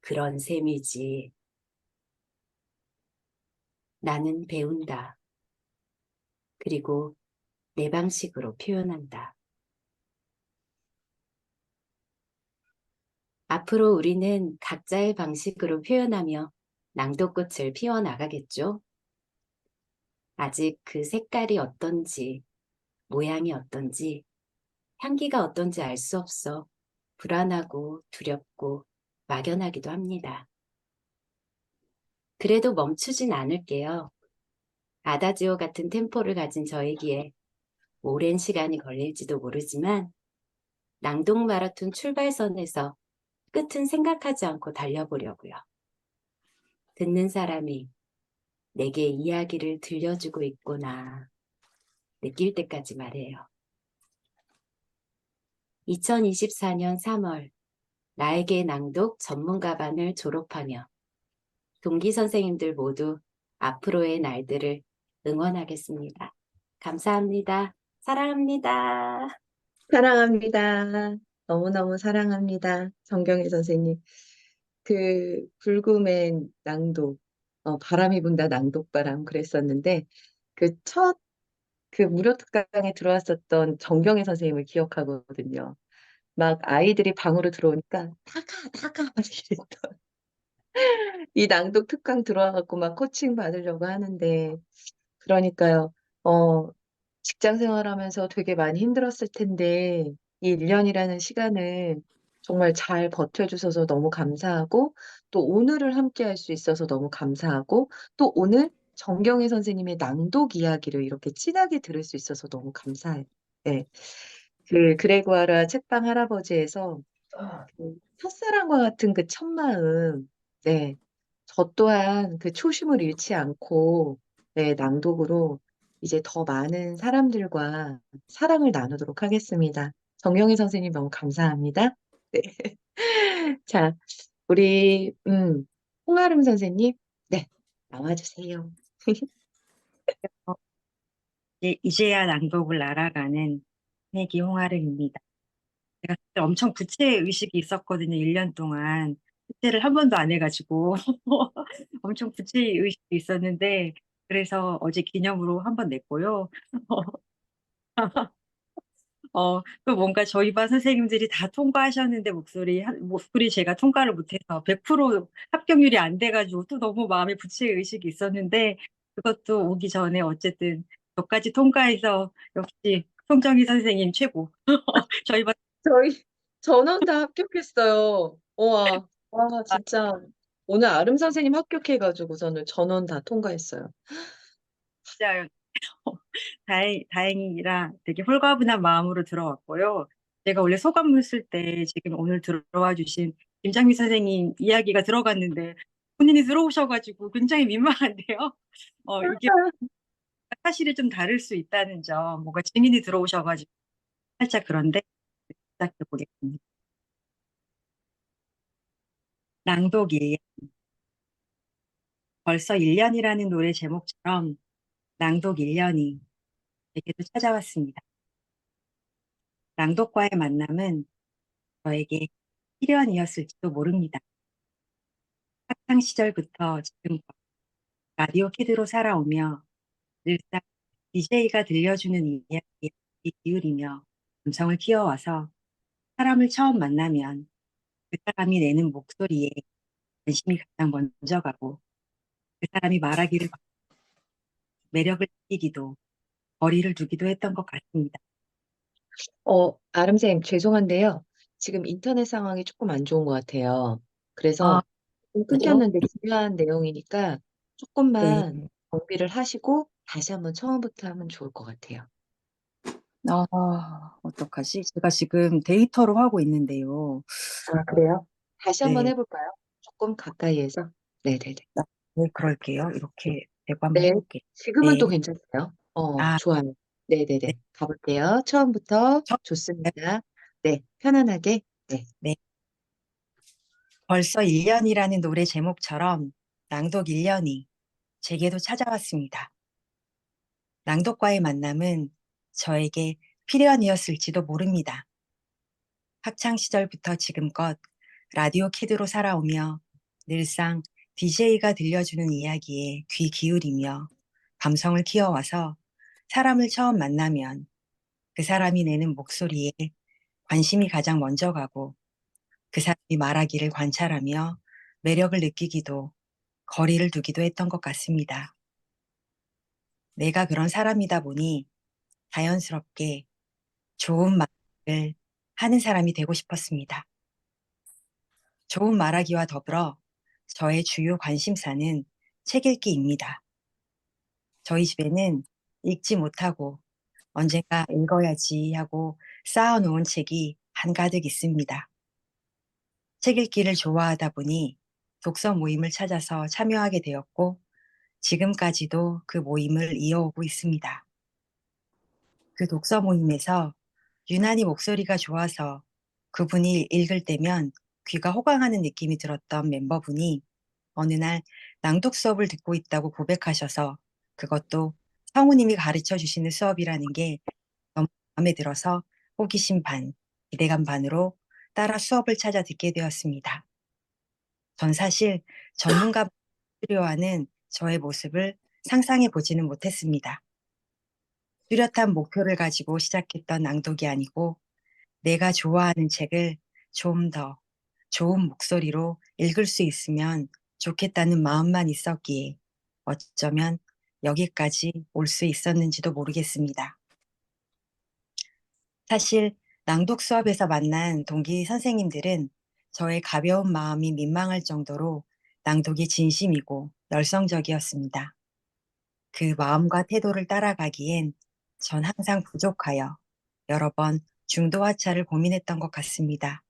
그런 셈이지. 나는 배운다. 그리고 내 방식으로 표현한다. 앞으로 우리는 각자의 방식으로 표현하며 낭독꽃을 피워나가겠죠? 아직 그 색깔이 어떤지, 모양이 어떤지, 향기가 어떤지 알 수 없어 불안하고 두렵고 막연하기도 합니다. 그래도 멈추진 않을게요. 아다지오 같은 템포를 가진 저에게 오랜 시간이 걸릴지도 모르지만 낭독 마라톤 출발선에서 끝은 생각하지 않고 달려보려고요. 듣는 사람이 내게 이야기를 들려주고 있구나 느낄 때까지 말해요. 2024년 3월 나에게 낭독 전문가반을 졸업하며 동기 선생님들 모두 앞으로의 날들을 응원하겠습니다. 감사합니다. 사랑합니다. 사랑합니다. 너무너무 사랑합니다. 정경희 선생님. 그 불금의 낭독, 바람이 분다 낭독바람 그랬었는데 그 무료 특강에 들어왔었던 정경희 선생님을 기억하거든요. 막 아이들이 방으로 들어오니까 나가 막 이랬던 이 낭독 특강 들어와갖고 막 코칭 받으려고 하는데 그러니까요. 직장 생활하면서 되게 많이 힘들었을 텐데 이 1년이라는 시간을 정말 잘 버텨주셔서 너무 감사하고 또 오늘을 함께 할 수 있어서 너무 감사하고 또 오늘 정경희 선생님의 낭독 이야기를 이렇게 진하게 들을 수 있어서 너무 감사해요. 네. 그 그레고아라 책방 할아버지에서 그 첫사랑과 같은 그 첫마음, 네. 저 또한 그 초심을 잃지 않고, 네, 낭독으로 이제 더 많은 사람들과 사랑을 나누도록 하겠습니다. 정영희 선생님 너무 감사합니다. 네. 자, 우리, 홍아름 선생님, 네, 나와주세요. 이제야 낭독을 날아가는 새내기 홍아름입니다. 제가 그때 엄청 부채의식이 있었거든요. 1년 동안. 부채를 한 번도 안 해가지고 엄청 부채의식이 있었는데 그래서 어제 기념으로 한 번 냈고요. 또 뭔가 저희 반 선생님들이 다 통과하셨는데 목소리 제가 통과를 못해서 100% 합격률이 안 돼가지고 또 너무 마음에 부채의식이 있었는데 그것도 오기 전에 어쨌든 저까지 통과해서 역시 송정희 선생님 최고. 저희 반 저희 전원 다 합격했어요. 와, 진짜 오늘 아름 선생님 합격해가지고 저는 전원 다 통과했어요. 진짜 다행이라 되게 홀가분한 마음으로 들어왔고요. 제가 원래 소감문 쓸 때 지금 오늘 들어와 주신 김장미 선생님 이야기가 들어갔는데 본인이 들어오셔가지고 굉장히 민망한데요. 이게 사실이 좀 다를 수 있다는 점, 뭔가 증인이 들어오셔가지고 살짝 그런데 시작해 보겠습니다. 낭독이에요. 벌써 1년이라는 노래 제목처럼 낭독 1년이 제게도 찾아왔습니다. 낭독과의 만남은 저에게 필연이었을지도 모릅니다. 학창 시절부터 지금껏 라디오 키드로 살아오며 늘상 DJ가 들려주는 이야기에 귀 기울이며 감성을 키워와서 사람을 처음 만나면 그 사람이 내는 목소리에 관심이 가장 먼저 가고 그 사람이 말하기를 매력을 느끼기도 거리를 두기도 했던 것 같습니다. 아름 선생님 죄송한데요. 지금 인터넷 상황이 조금 안 좋은 것 같아요. 그래서 좀 그래요? 끊겼는데 중요한 내용이니까 네. 조금만 정비를 하시고 다시 한번 처음부터 하면 좋을 것 같아요. 어떡하지? 제가 지금 데이터로 하고 있는데요. 아, 그래요? 다시 한번 네, 해볼까요? 조금 가까이에서. 네네네. 네, 그럴게요. 이렇게 대고 한번 네, 해볼게요. 지금은 네, 또 괜찮아요. 아, 좋아요. 네, 네네네. 가볼게요. 처음부터 저, 좋습니다. 네, 편안하게. 네. 네. 벌써 1년이라는 노래 제목처럼 낭독 1년이 제게도 찾아왔습니다. 낭독과의 만남은 저에게 필연이었을지도 모릅니다. 학창 시절부터 지금껏 라디오 키드로 살아오며 늘상 DJ가 들려주는 이야기에 귀 기울이며 감성을 키워와서 사람을 처음 만나면 그 사람이 내는 목소리에 관심이 가장 먼저 가고 그 사람이 말하기를 관찰하며 매력을 느끼기도 거리를 두기도 했던 것 같습니다. 내가 그런 사람이다 보니 자연스럽게 좋은 말을 하는 사람이 되고 싶었습니다. 좋은 말하기와 더불어 저의 주요 관심사는 책 읽기입니다. 저희 집에는 읽지 못하고 언젠가 읽어야지 하고 쌓아놓은 책이 한가득 있습니다. 책 읽기를 좋아하다 보니 독서 모임을 찾아서 참여하게 되었고 지금까지도 그 모임을 이어오고 있습니다. 그 독서 모임에서 유난히 목소리가 좋아서 그분이 읽을 때면 귀가 호강하는 느낌이 들었던 멤버분이 어느 날 낭독 수업을 듣고 있다고 고백하셔서 그것도 성우님이 가르쳐 주시는 수업이라는 게 너무 마음에 들어서 호기심 반, 기대감 반으로 따라 수업을 찾아 듣게 되었습니다. 전 사실 전문가 필요하는 저의 모습을 상상해 보지는 못했습니다. 뚜렷한 목표를 가지고 시작했던 낭독이 아니고 내가 좋아하는 책을 좀 더 좋은 목소리로 읽을 수 있으면 좋겠다는 마음만 있었기에 어쩌면 여기까지 올 수 있었는지도 모르겠습니다. 사실 낭독 수업에서 만난 동기 선생님들은 저의 가벼운 마음이 민망할 정도로 낭독이 진심이고 열성적이었습니다. 그 마음과 태도를 따라가기엔 전 항상 부족하여 여러 번 중도 하차를 고민했던 것 같습니다.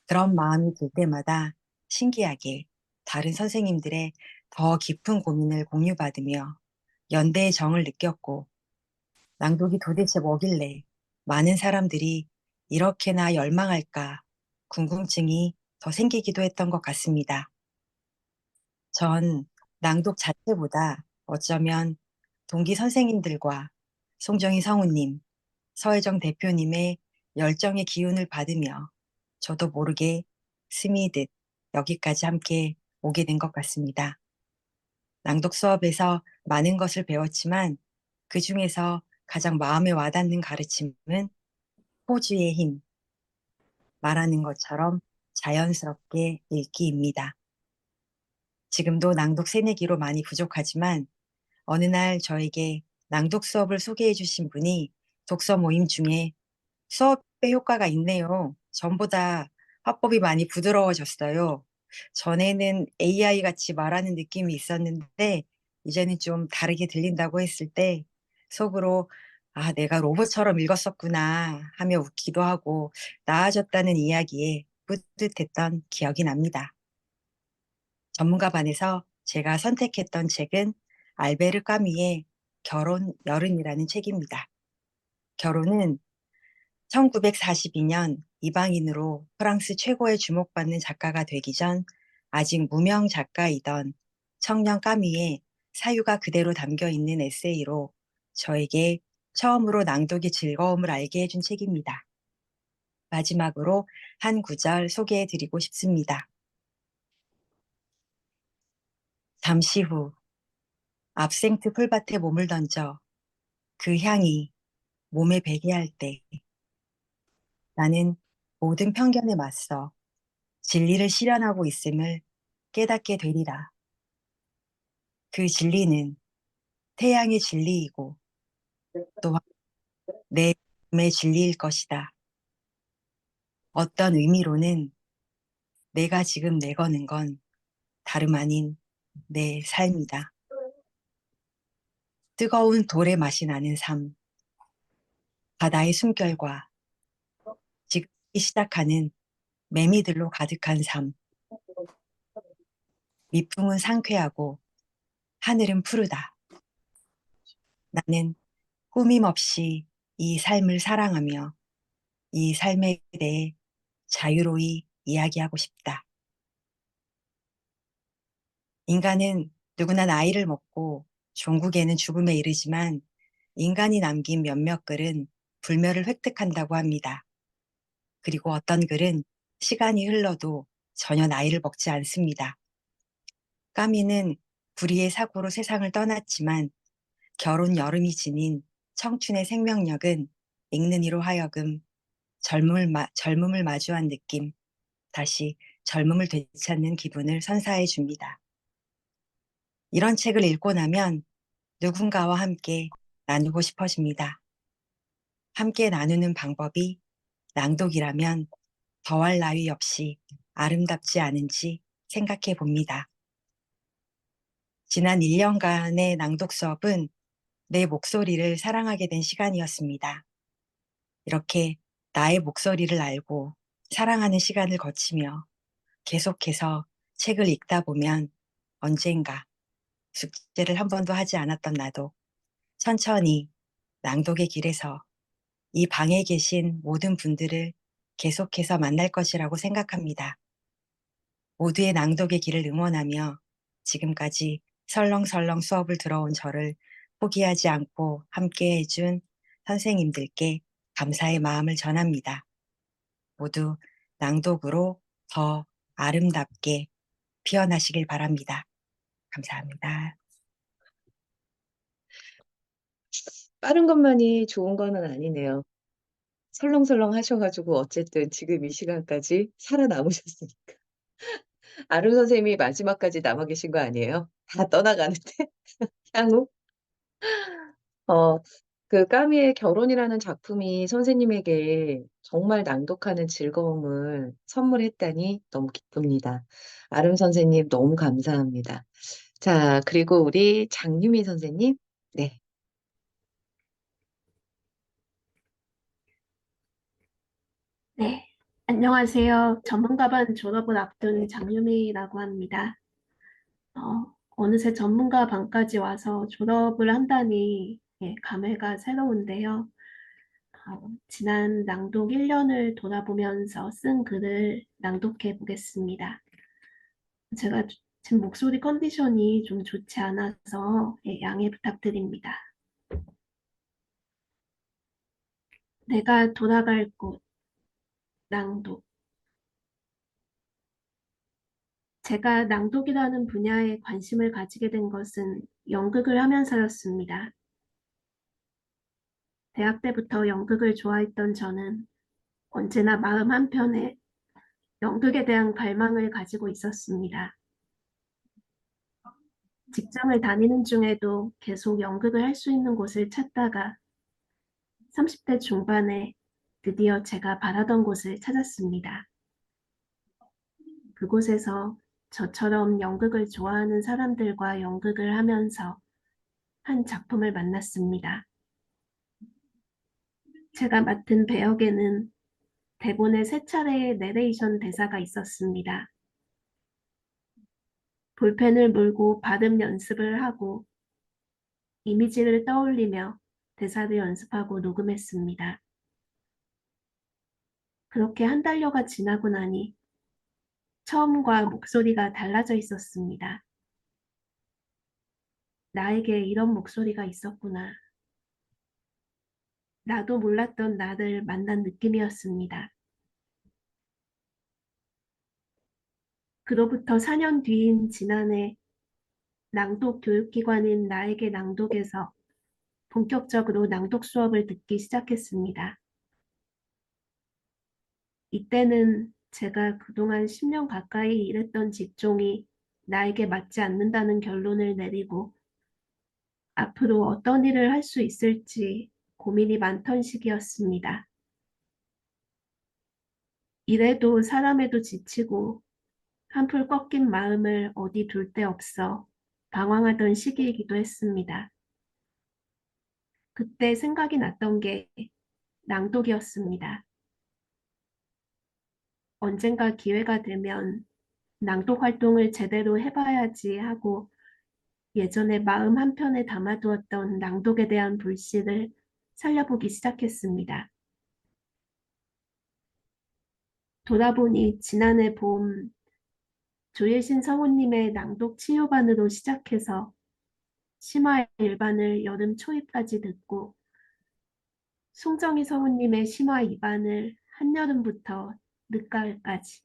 그런 마음이 들 때마다 신기하게 다른 선생님들의 더 깊은 고민을 공유받으며 연대의 정을 느꼈고 낭독이 도대체 뭐길래 많은 사람들이 이렇게나 열망할까 궁금증이 더 생기기도 했던 것 같습니다. 전 낭독 자체보다 어쩌면 동기 선생님들과 송정희 성우님, 서혜정 대표님의 열정의 기운을 받으며 저도 모르게 스미듯 여기까지 함께 오게 된 것 같습니다. 낭독 수업에서 많은 것을 배웠지만 그 중에서 가장 마음에 와닿는 가르침은 호주의 힘, 말하는 것처럼 자연스럽게 읽기입니다. 지금도 낭독 새내기로 많이 부족하지만 어느 날 저에게 낭독 수업을 소개해 주신 분이 독서 모임 중에 수업에 효과가 있네요. 전보다 화법이 많이 부드러워졌어요. 전에는 AI 같이 말하는 느낌이 있었는데 이제는 좀 다르게 들린다고 했을 때 속으로 아, 내가 로봇처럼 읽었었구나 하며 웃기도 하고 나아졌다는 이야기에 뿌듯했던 기억이 납니다. 전문가 반에서 제가 선택했던 책은 알베르 까뮈의 결혼 여름이라는 책입니다. 결혼은 1942년 이방인으로 프랑스 최고의 주목받는 작가가 되기 전 아직 무명 작가이던 청년 까뮈의 사유가 그대로 담겨 있는 에세이로 저에게 처음으로 낭독의 즐거움을 알게 해준 책입니다. 마지막으로 한 구절 소개해 드리고 싶습니다. 잠시 후 압생트 풀밭에 몸을 던져 그 향이 몸에 배게 할 때 나는 모든 편견에 맞서 진리를 실현하고 있음을 깨닫게 되리라. 그 진리는 태양의 진리이고 또한 내 몸의 진리일 것이다. 어떤 의미로는 내가 지금 내거는 건 다름 아닌 내 삶이다. 뜨거운 돌의 맛이 나는 삶, 바다의 숨결과 지금 시작하는 매미들로 가득한 삶. 미풍은 상쾌하고 하늘은 푸르다. 나는 꾸밈 없이 이 삶을 사랑하며 이 삶에 대해 자유로이 이야기하고 싶다. 인간은 누구나 나이를 먹고 종국에는 죽음에 이르지만 인간이 남긴 몇몇 글은 불멸을 획득한다고 합니다. 그리고 어떤 글은 시간이 흘러도 전혀 나이를 먹지 않습니다. 까미는 불의의 사고로 세상을 떠났지만 결혼 여름이 지닌 청춘의 생명력은 읽는 이로 하여금 젊음을 마주한 느낌, 다시 젊음을 되찾는 기분을 선사해 줍니다. 이런 책을 읽고 나면 누군가와 함께 나누고 싶어집니다. 함께 나누는 방법이 낭독이라면 더할 나위 없이 아름답지 않은지 생각해 봅니다. 지난 1년간의 낭독 수업은 내 목소리를 사랑하게 된 시간이었습니다. 이렇게 나의 목소리를 알고 사랑하는 시간을 거치며 계속해서 책을 읽다 보면 언젠가 숙제를 한 번도 하지 않았던 나도 천천히 낭독의 길에서 이 방에 계신 모든 분들을 계속해서 만날 것이라고 생각합니다. 모두의 낭독의 길을 응원하며 지금까지 설렁설렁 수업을 들어온 저를 포기하지 않고 함께 해준 선생님들께 감사의 마음을 전합니다. 모두 낭독으로 더 아름답게 피어나시길 바랍니다. 감사합니다. 빠른 것만이 좋은 거는 아니네요. 설렁설렁 하셔가지고 어쨌든 지금 이 시간까지 살아남으셨으니까. 아름 선생님이 마지막까지 남아 계신 거 아니에요? 다 떠나가는데 향후? 어, 그 까미의 결혼이라는 작품이 선생님에게 정말 낭독하는 즐거움을 선물했다니 너무 기쁩니다. 아름 선생님 너무 감사합니다. 자, 그리고 우리 장유미 선생님. 네. 네, 안녕하세요. 전문가반 졸업을 앞둔 장유미라고 합니다. 어느새 전문가 반까지 와서 졸업을 한다니 감회가 새로운데요. 지난 낭독 1년을 돌아보면서 쓴 글을 낭독해 보겠습니다. 제가 지금 목소리 컨디션이 좀 좋지 않아서 양해 부탁드립니다. 내가 돌아갈 곳, 낭독. 제가 낭독이라는 분야에 관심을 가지게 된 것은 연극을 하면서였습니다. 대학 때부터 연극을 좋아했던 저는 언제나 마음 한편에 연극에 대한 갈망을 가지고 있었습니다. 직장을 다니는 중에도 계속 연극을 할 수 있는 곳을 찾다가 30대 중반에 드디어 제가 바라던 곳을 찾았습니다. 그곳에서 저처럼 연극을 좋아하는 사람들과 연극을 하면서 한 작품을 만났습니다. 제가 맡은 배역에는 대본에 3차례의 내레이션 대사가 있었습니다. 볼펜을 물고 발음 연습을 하고 이미지를 떠올리며 대사를 연습하고 녹음했습니다. 그렇게 한 달여가 지나고 나니 처음과 목소리가 달라져 있었습니다. 나에게 이런 목소리가 있었구나. 나도 몰랐던 나를 만난 느낌이었습니다. 그로부터 4년 뒤인 지난해 낭독 교육기관인 나에게 낭독에서 본격적으로 낭독 수업을 듣기 시작했습니다. 이때는 제가 그동안 10년 가까이 일했던 직종이 나에게 맞지 않는다는 결론을 내리고 앞으로 어떤 일을 할 수 있을지 고민이 많던 시기였습니다. 일에도 사람에도 지치고 한풀 꺾인 마음을 어디 둘 데 없어 방황하던 시기이기도 했습니다. 그때 생각이 났던 게 낭독이었습니다. 언젠가 기회가 되면 낭독 활동을 제대로 해봐야지 하고 예전에 마음 한편에 담아두었던 낭독에 대한 불씨를 살려보기 시작했습니다. 돌아보니 지난해 봄 조예신 성우님의 낭독 치유반으로 시작해서 심화 일반을 여름 초입까지 듣고 송정희 성우님의 심화 2반을 한여름부터 늦가을까지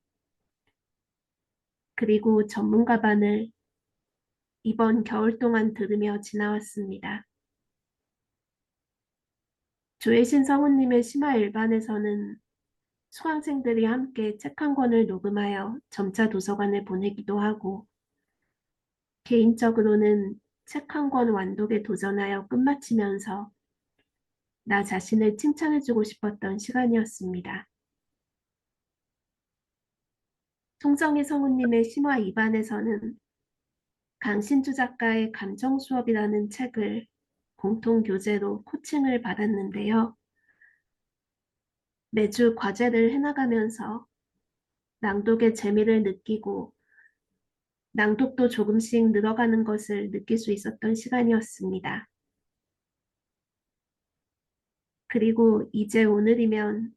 그리고 전문가반을 이번 겨울 동안 들으며 지나왔습니다. 조혜신 성우님의 심화 일반에서는 수강생들이 함께 책 한 권을 녹음하여 점자 도서관을 보내기도 하고, 개인적으로는 책 한 권 완독에 도전하여 끝마치면서 나 자신을 칭찬해주고 싶었던 시간이었습니다. 송정희 성우님의 심화 2반에서는 강신주 작가의 감정 수업이라는 책을 공통 교재로 코칭을 받았는데요. 매주 과제를 해나가면서 낭독의 재미를 느끼고 낭독도 조금씩 늘어가는 것을 느낄 수 있었던 시간이었습니다. 그리고 이제 오늘이면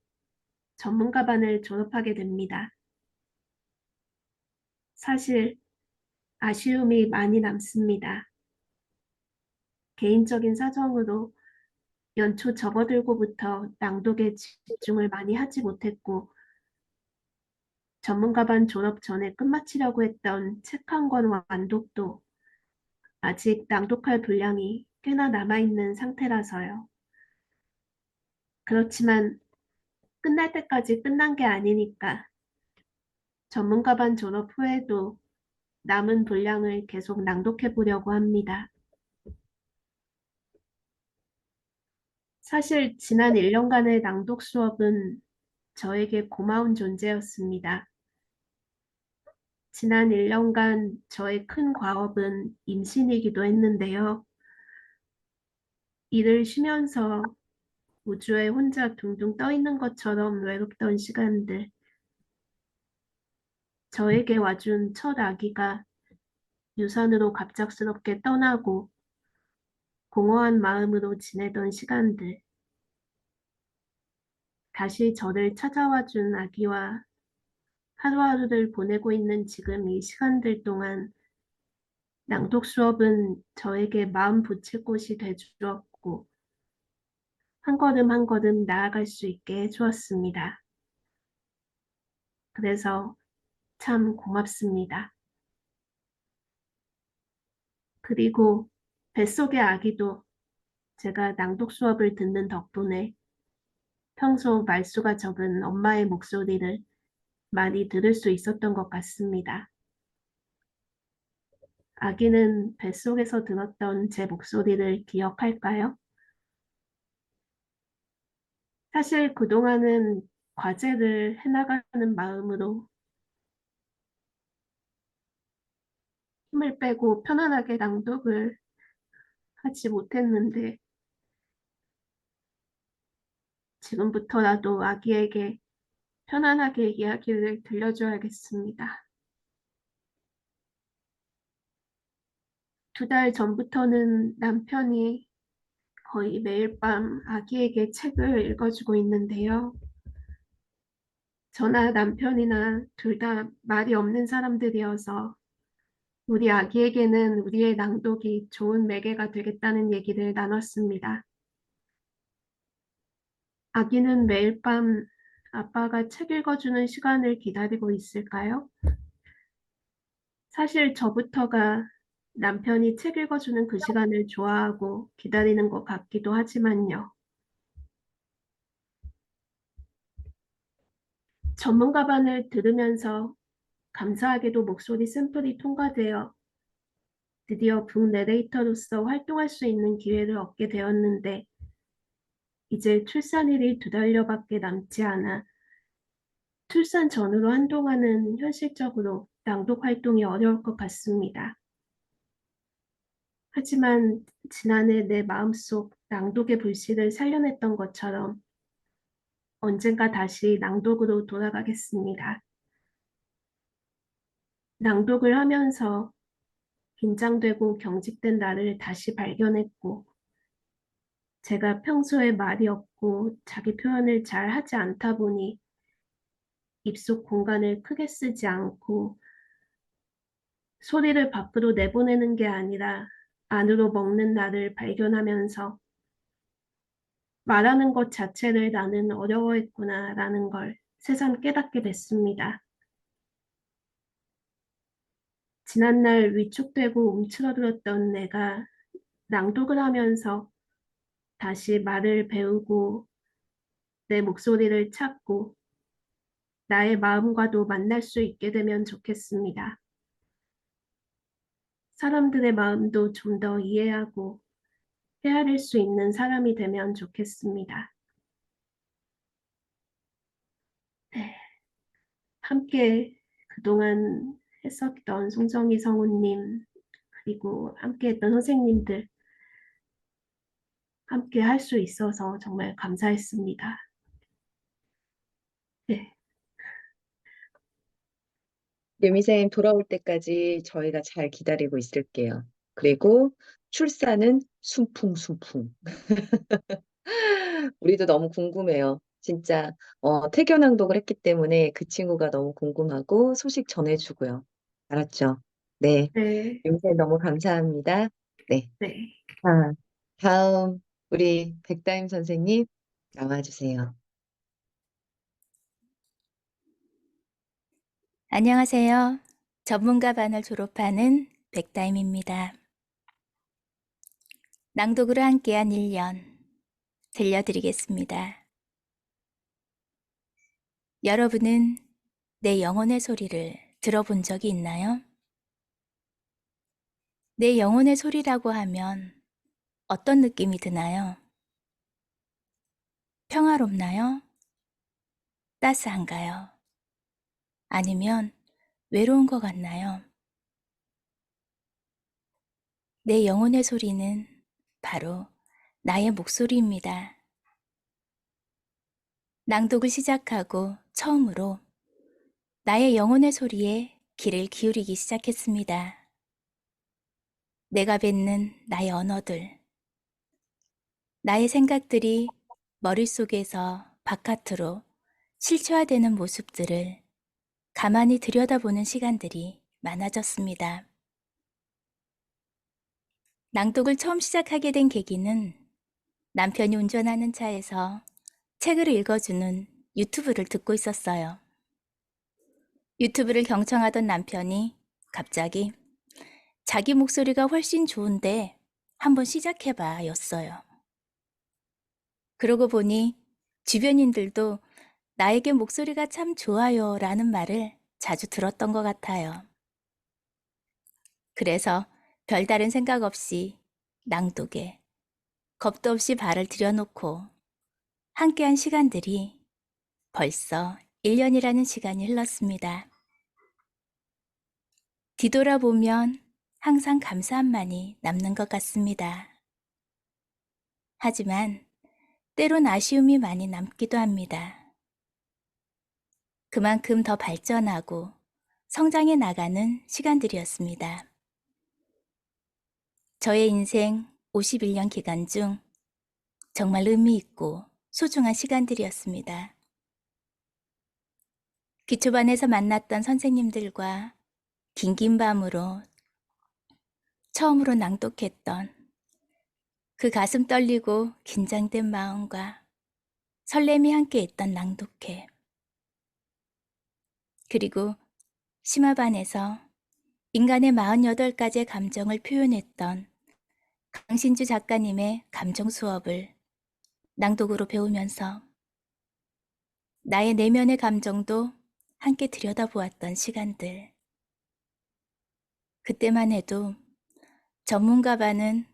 전문가반을 졸업하게 됩니다. 사실 아쉬움이 많이 남습니다. 개인적인 사정으로 연초 접어들고부터 낭독에 집중을 많이 하지 못했고, 전문가반 졸업 전에 끝마치려고 했던 책 한 권 완독도 아직 낭독할 분량이 꽤나 남아있는 상태라서요. 그렇지만 끝날 때까지 끝난 게 아니니까 전문가반 졸업 후에도 남은 분량을 계속 낭독해 보려고 합니다. 사실 지난 1년간의 낭독 수업은 저에게 고마운 존재였습니다. 지난 1년간 저의 큰 과업은 임신이기도 했는데요. 일을 쉬면서 우주에 혼자 둥둥 떠 있는 것처럼 외롭던 시간들, 저에게 와준 첫 아기가 유산으로 갑작스럽게 떠나고 공허한 마음으로 지내던 시간들, 다시 저를 찾아와 준 아기와 하루하루를 보내고 있는 지금 이 시간들 동안 낭독 수업은 저에게 마음 붙일 곳이 되주었고 한 걸음 한 걸음 나아갈 수 있게 해주었습니다. 그래서 참 고맙습니다. 그리고 뱃속의 아기도 제가 낭독 수업을 듣는 덕분에 평소 말수가 적은 엄마의 목소리를 많이 들을 수 있었던 것 같습니다. 아기는 뱃속에서 들었던 제 목소리를 기억할까요? 사실 그동안은 과제를 해나가는 마음으로 힘을 빼고 편안하게 낭독을 하지 못했는데 지금부터라도 아기에게 편안하게 이야기를 들려줘야겠습니다. 2달 전부터는 남편이 거의 매일 밤 아기에게 책을 읽어주고 있는데요. 저나 남편이나 둘 다 말이 없는 사람들이어서 우리 아기에게는 우리의 낭독이 좋은 매개가 되겠다는 얘기를 나눴습니다. 아기는 매일 밤 아빠가 책 읽어주는 시간을 기다리고 있을까요? 사실 저부터가 남편이 책 읽어주는 그 시간을 좋아하고 기다리는 것 같기도 하지만요. 전문가반을 들으면서 감사하게도 목소리 샘플이 통과되어 드디어 북 내레이터로서 활동할 수 있는 기회를 얻게 되었는데 이제 출산일이 2달여밖에 남지 않아 출산 전으로 한동안은 현실적으로 낭독 활동이 어려울 것 같습니다. 하지만 지난해 내 마음속 낭독의 불씨를 살려냈던 것처럼 언젠가 다시 낭독으로 돌아가겠습니다. 낭독을 하면서 긴장되고 경직된 나를 다시 발견했고 제가 평소에 말이 없고 자기 표현을 잘 하지 않다 보니 입속 공간을 크게 쓰지 않고 소리를 밖으로 내보내는 게 아니라 안으로 먹는 나를 발견하면서 말하는 것 자체를 나는 어려워했구나라는 걸 새삼 깨닫게 됐습니다. 지난날 위축되고 움츠러들었던 내가 낭독을 하면서 다시 말을 배우고 내 목소리를 찾고 나의 마음과도 만날 수 있게 되면 좋겠습니다. 사람들의 마음도 좀 더 이해하고 헤아릴 수 있는 사람이 되면 좋겠습니다. 네, 함께 그동안 했었던 송정희 성우님, 그리고 함께 했던 선생님들, 함께 할 수 있어서 정말 감사했습니다. 네, 유미쌤 돌아올 때까지 저희가 잘 기다리고 있을게요. 그리고 출산은 순풍순풍. 우리도 너무 궁금해요. 진짜 태교낭독을 했기 때문에 그 친구가 너무 궁금하고 소식 전해주고요. 알았죠? 네, 네, 유미쌤 너무 감사합니다. 네, 네. 자, 다음 우리 백다임 선생님 나와주세요. 안녕하세요. 전문가반을 졸업하는 백다임입니다. 낭독으로 함께한 1년 들려드리겠습니다. 여러분은 내 영혼의 소리를 들어본 적이 있나요? 내 영혼의 소리라고 하면 어떤 느낌이 드나요? 평화롭나요? 따스한가요? 아니면 외로운 것 같나요? 내 영혼의 소리는 바로 나의 목소리입니다. 낭독을 시작하고 처음으로 나의 영혼의 소리에 귀를 기울이기 시작했습니다. 내가 뱉는 나의 언어들, 나의 생각들이 머릿속에서 바깥으로 실체화되는 모습들을 가만히 들여다보는 시간들이 많아졌습니다. 낭독을 처음 시작하게 된 계기는 남편이 운전하는 차에서 책을 읽어주는 유튜브를 듣고 있었어요. 유튜브를 경청하던 남편이 갑자기 자기 목소리가 훨씬 좋은데 한번 시작해봐 였어요. 그러고 보니 주변인들도 나에게 목소리가 참 좋아요 라는 말을 자주 들었던 것 같아요. 그래서 별다른 생각 없이 낭독에 겁도 없이 발을 들여놓고 함께한 시간들이 벌써 1년이라는 시간이 흘렀습니다. 뒤돌아보면 항상 감사함만이 남는 것 같습니다. 하지만 때론 아쉬움이 많이 남기도 합니다. 그만큼 더 발전하고 성장해 나가는 시간들이었습니다. 저의 인생 51년 기간 중 정말 의미 있고 소중한 시간들이었습니다. 기초반에서 만났던 선생님들과 긴긴 밤으로 처음으로 낭독했던 그 가슴 떨리고 긴장된 마음과 설렘이 함께 있던 낭독회. 그리고 심화반에서 인간의 48가지의 감정을 표현했던 강신주 작가님의 감정 수업을 낭독으로 배우면서 나의 내면의 감정도 함께 들여다보았던 시간들. 그때만 해도 전문가반은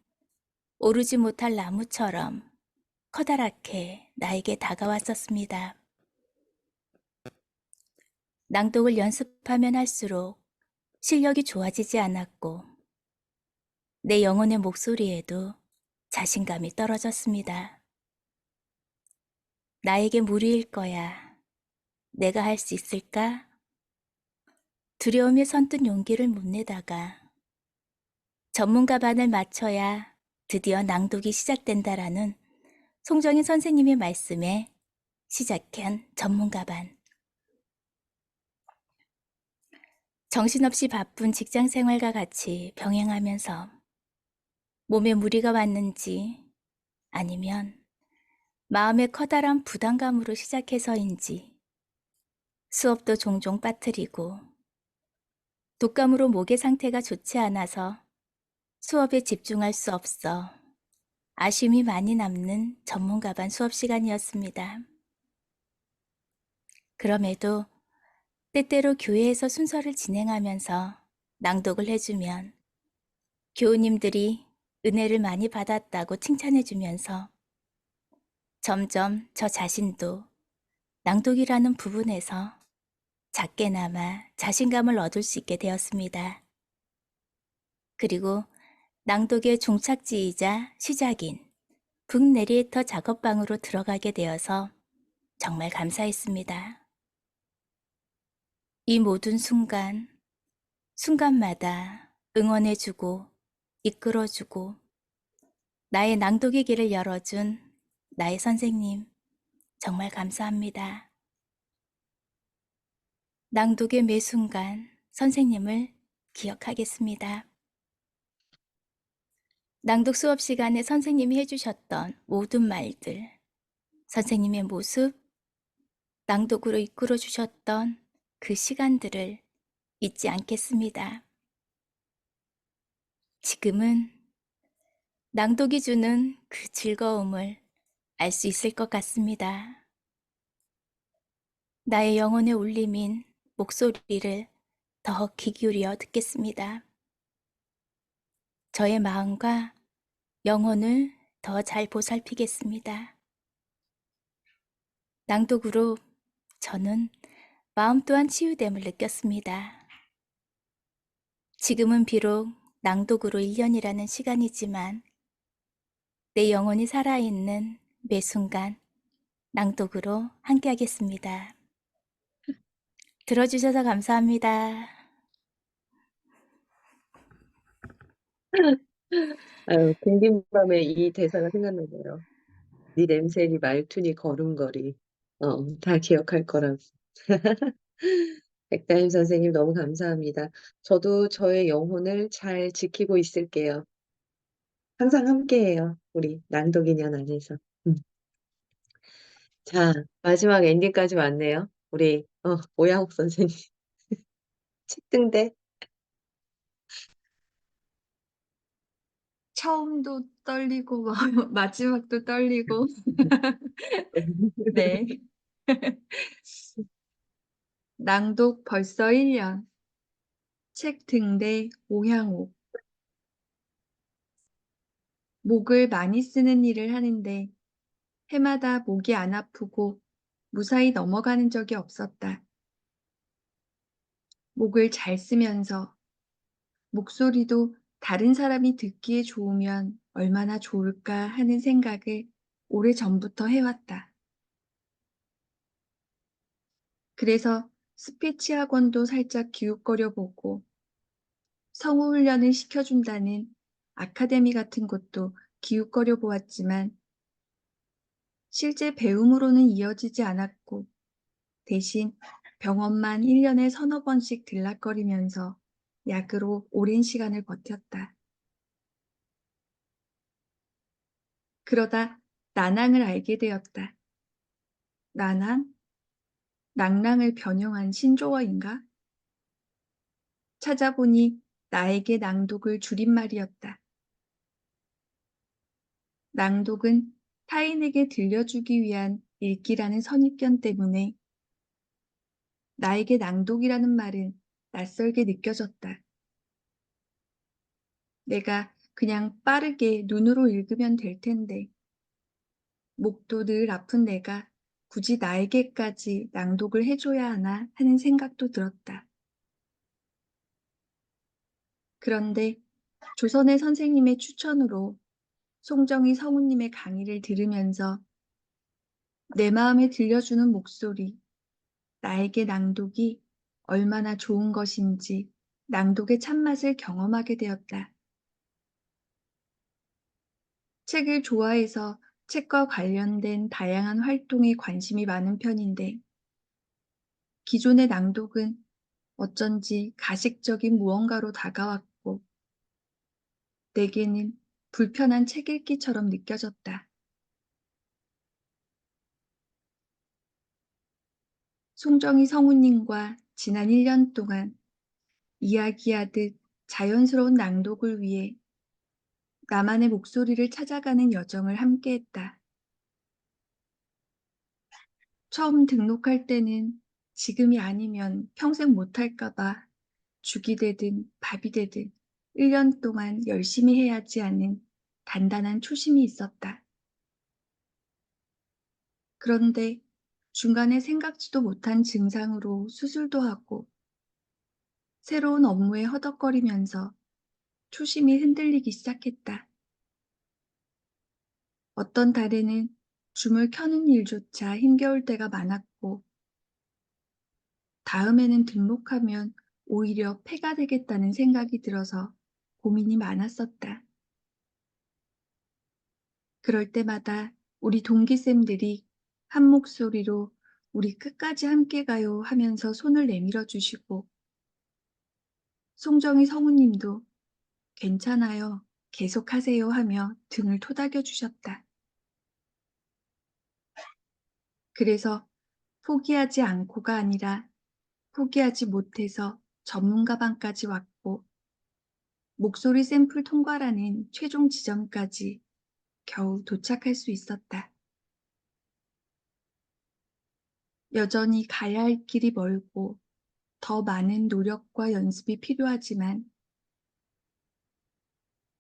오르지 못할 나무처럼 커다랗게 나에게 다가왔었습니다. 낭독을 연습하면 할수록 실력이 좋아지지 않았고 내 영혼의 목소리에도 자신감이 떨어졌습니다. 나에게 무리일 거야. 내가 할 수 있을까? 두려움에 선뜻 용기를 못 내다가 전문가반을 마쳐야 드디어 낭독이 시작된다라는 송정희 선생님의 말씀에 시작한 전문가반. 정신없이 바쁜 직장 생활과 같이 병행하면서 몸에 무리가 왔는지 아니면 마음의 커다란 부담감으로 시작해서인지 수업도 종종 빠뜨리고 독감으로 목의 상태가 좋지 않아서 수업에 집중할 수 없어 아쉬움이 많이 남는 전문가반 수업 시간이었습니다. 그럼에도 때때로 교회에서 순서를 진행하면서 낭독을 해주면 교우님들이 은혜를 많이 받았다고 칭찬해주면서 점점 저 자신도 낭독이라는 부분에서 작게나마 자신감을 얻을 수 있게 되었습니다. 그리고 낭독의 종착지이자 시작인 북내리에이터 작업방으로 들어가게 되어서 정말 감사했습니다. 이 모든 순간마다 응원해주고 이끌어주고 나의 낭독의 길을 열어준 나의 선생님, 정말 감사합니다. 낭독의 매 순간 선생님을 기억하겠습니다. 낭독 수업 시간에 선생님이 해주셨던 모든 말들, 선생님의 모습, 낭독으로 이끌어 주셨던 그 시간들을 잊지 않겠습니다. 지금은 낭독이 주는 그 즐거움을 알 수 있을 것 같습니다. 나의 영혼의 울림인 목소리를 더 귀 기울여 듣겠습니다. 저의 마음과 영혼을 더 잘 보살피겠습니다. 낭독으로 저는 마음 또한 치유됨을 느꼈습니다. 지금은 비록 낭독으로 1년이라는 시간이지만 내 영혼이 살아있는 매 순간 낭독으로 함께하겠습니다. 들어주셔서 감사합니다. 아유, 공긴 밤에 이 대사가 생각나네요. 네 냄새니 말투니 걸음걸이. 다 기억할 거라고. 백다임 선생님 너무 감사합니다. 저도 저의 영혼을 잘 지키고 있을게요. 항상 함께해요. 우리 낭독인연 안에서. 자, 마지막 엔딩까지 왔네요. 우리 오양옥 선생님 책등대. 처음도 떨리고 마지막도 떨리고 네. 낭독 벌써 1년. 책 등대 오향옥. 목을 많이 쓰는 일을 하는데 해마다 목이 안 아프고 무사히 넘어가는 적이 없었다. 목을 잘 쓰면서 목소리도 다른 사람이 듣기에 좋으면 얼마나 좋을까 하는 생각을 오래전부터 해왔다. 그래서 스피치 학원도 살짝 기웃거려 보고 성우 훈련을 시켜준다는 아카데미 같은 곳도 기웃거려 보았지만 실제 배움으로는 이어지지 않았고 대신 병원만 1년에 서너 번씩 들락거리면서 약으로 오랜 시간을 버텼다. 그러다 난항을 알게 되었다. 난항? 낭랑을 변형한 신조어인가? 찾아보니 나에게 낭독을 줄임말이었다. 낭독은 타인에게 들려주기 위한 읽기라는 선입견 때문에 나에게 낭독이라는 말은 낯설게 느껴졌다. 내가 그냥 빠르게 눈으로 읽으면 될 텐데 목도 늘 아픈 내가 굳이 나에게까지 낭독을 해줘야 하나 하는 생각도 들었다. 그런데 조선의 선생님의 추천으로 송정희 성우님의 강의를 들으면서 내 마음에 들려주는 목소리, 나에게 낭독이 얼마나 좋은 것인지 낭독의 참맛을 경험하게 되었다. 책을 좋아해서 책과 관련된 다양한 활동에 관심이 많은 편인데 기존의 낭독은 어쩐지 가식적인 무언가로 다가왔고 내게는 불편한 책 읽기처럼 느껴졌다. 송정희 성우님과 지난 1년 동안 이야기하듯 자연스러운 낭독을 위해 나만의 목소리를 찾아가는 여정을 함께했다. 처음 등록할 때는 지금이 아니면 평생 못할까 봐 죽이 되든 밥이 되든 1년 동안 열심히 해야지 하는 단단한 초심이 있었다. 그런데 중간에 생각지도 못한 증상으로 수술도 하고 새로운 업무에 허덕거리면서 초심이 흔들리기 시작했다. 어떤 달에는 줌을 켜는 일조차 힘겨울 때가 많았고 다음에는 등록하면 오히려 폐가 되겠다는 생각이 들어서 고민이 많았었다. 그럴 때마다 우리 동기쌤들이 한 목소리로 우리 끝까지 함께 가요 하면서 손을 내밀어 주시고 송정희 성우님도 괜찮아요. 계속하세요 하며 등을 토닥여 주셨다. 그래서 포기하지 않고가 아니라 포기하지 못해서 전문가반까지 왔고 목소리 샘플 통과라는 최종 지점까지 겨우 도착할 수 있었다. 여전히 가야 할 길이 멀고 더 많은 노력과 연습이 필요하지만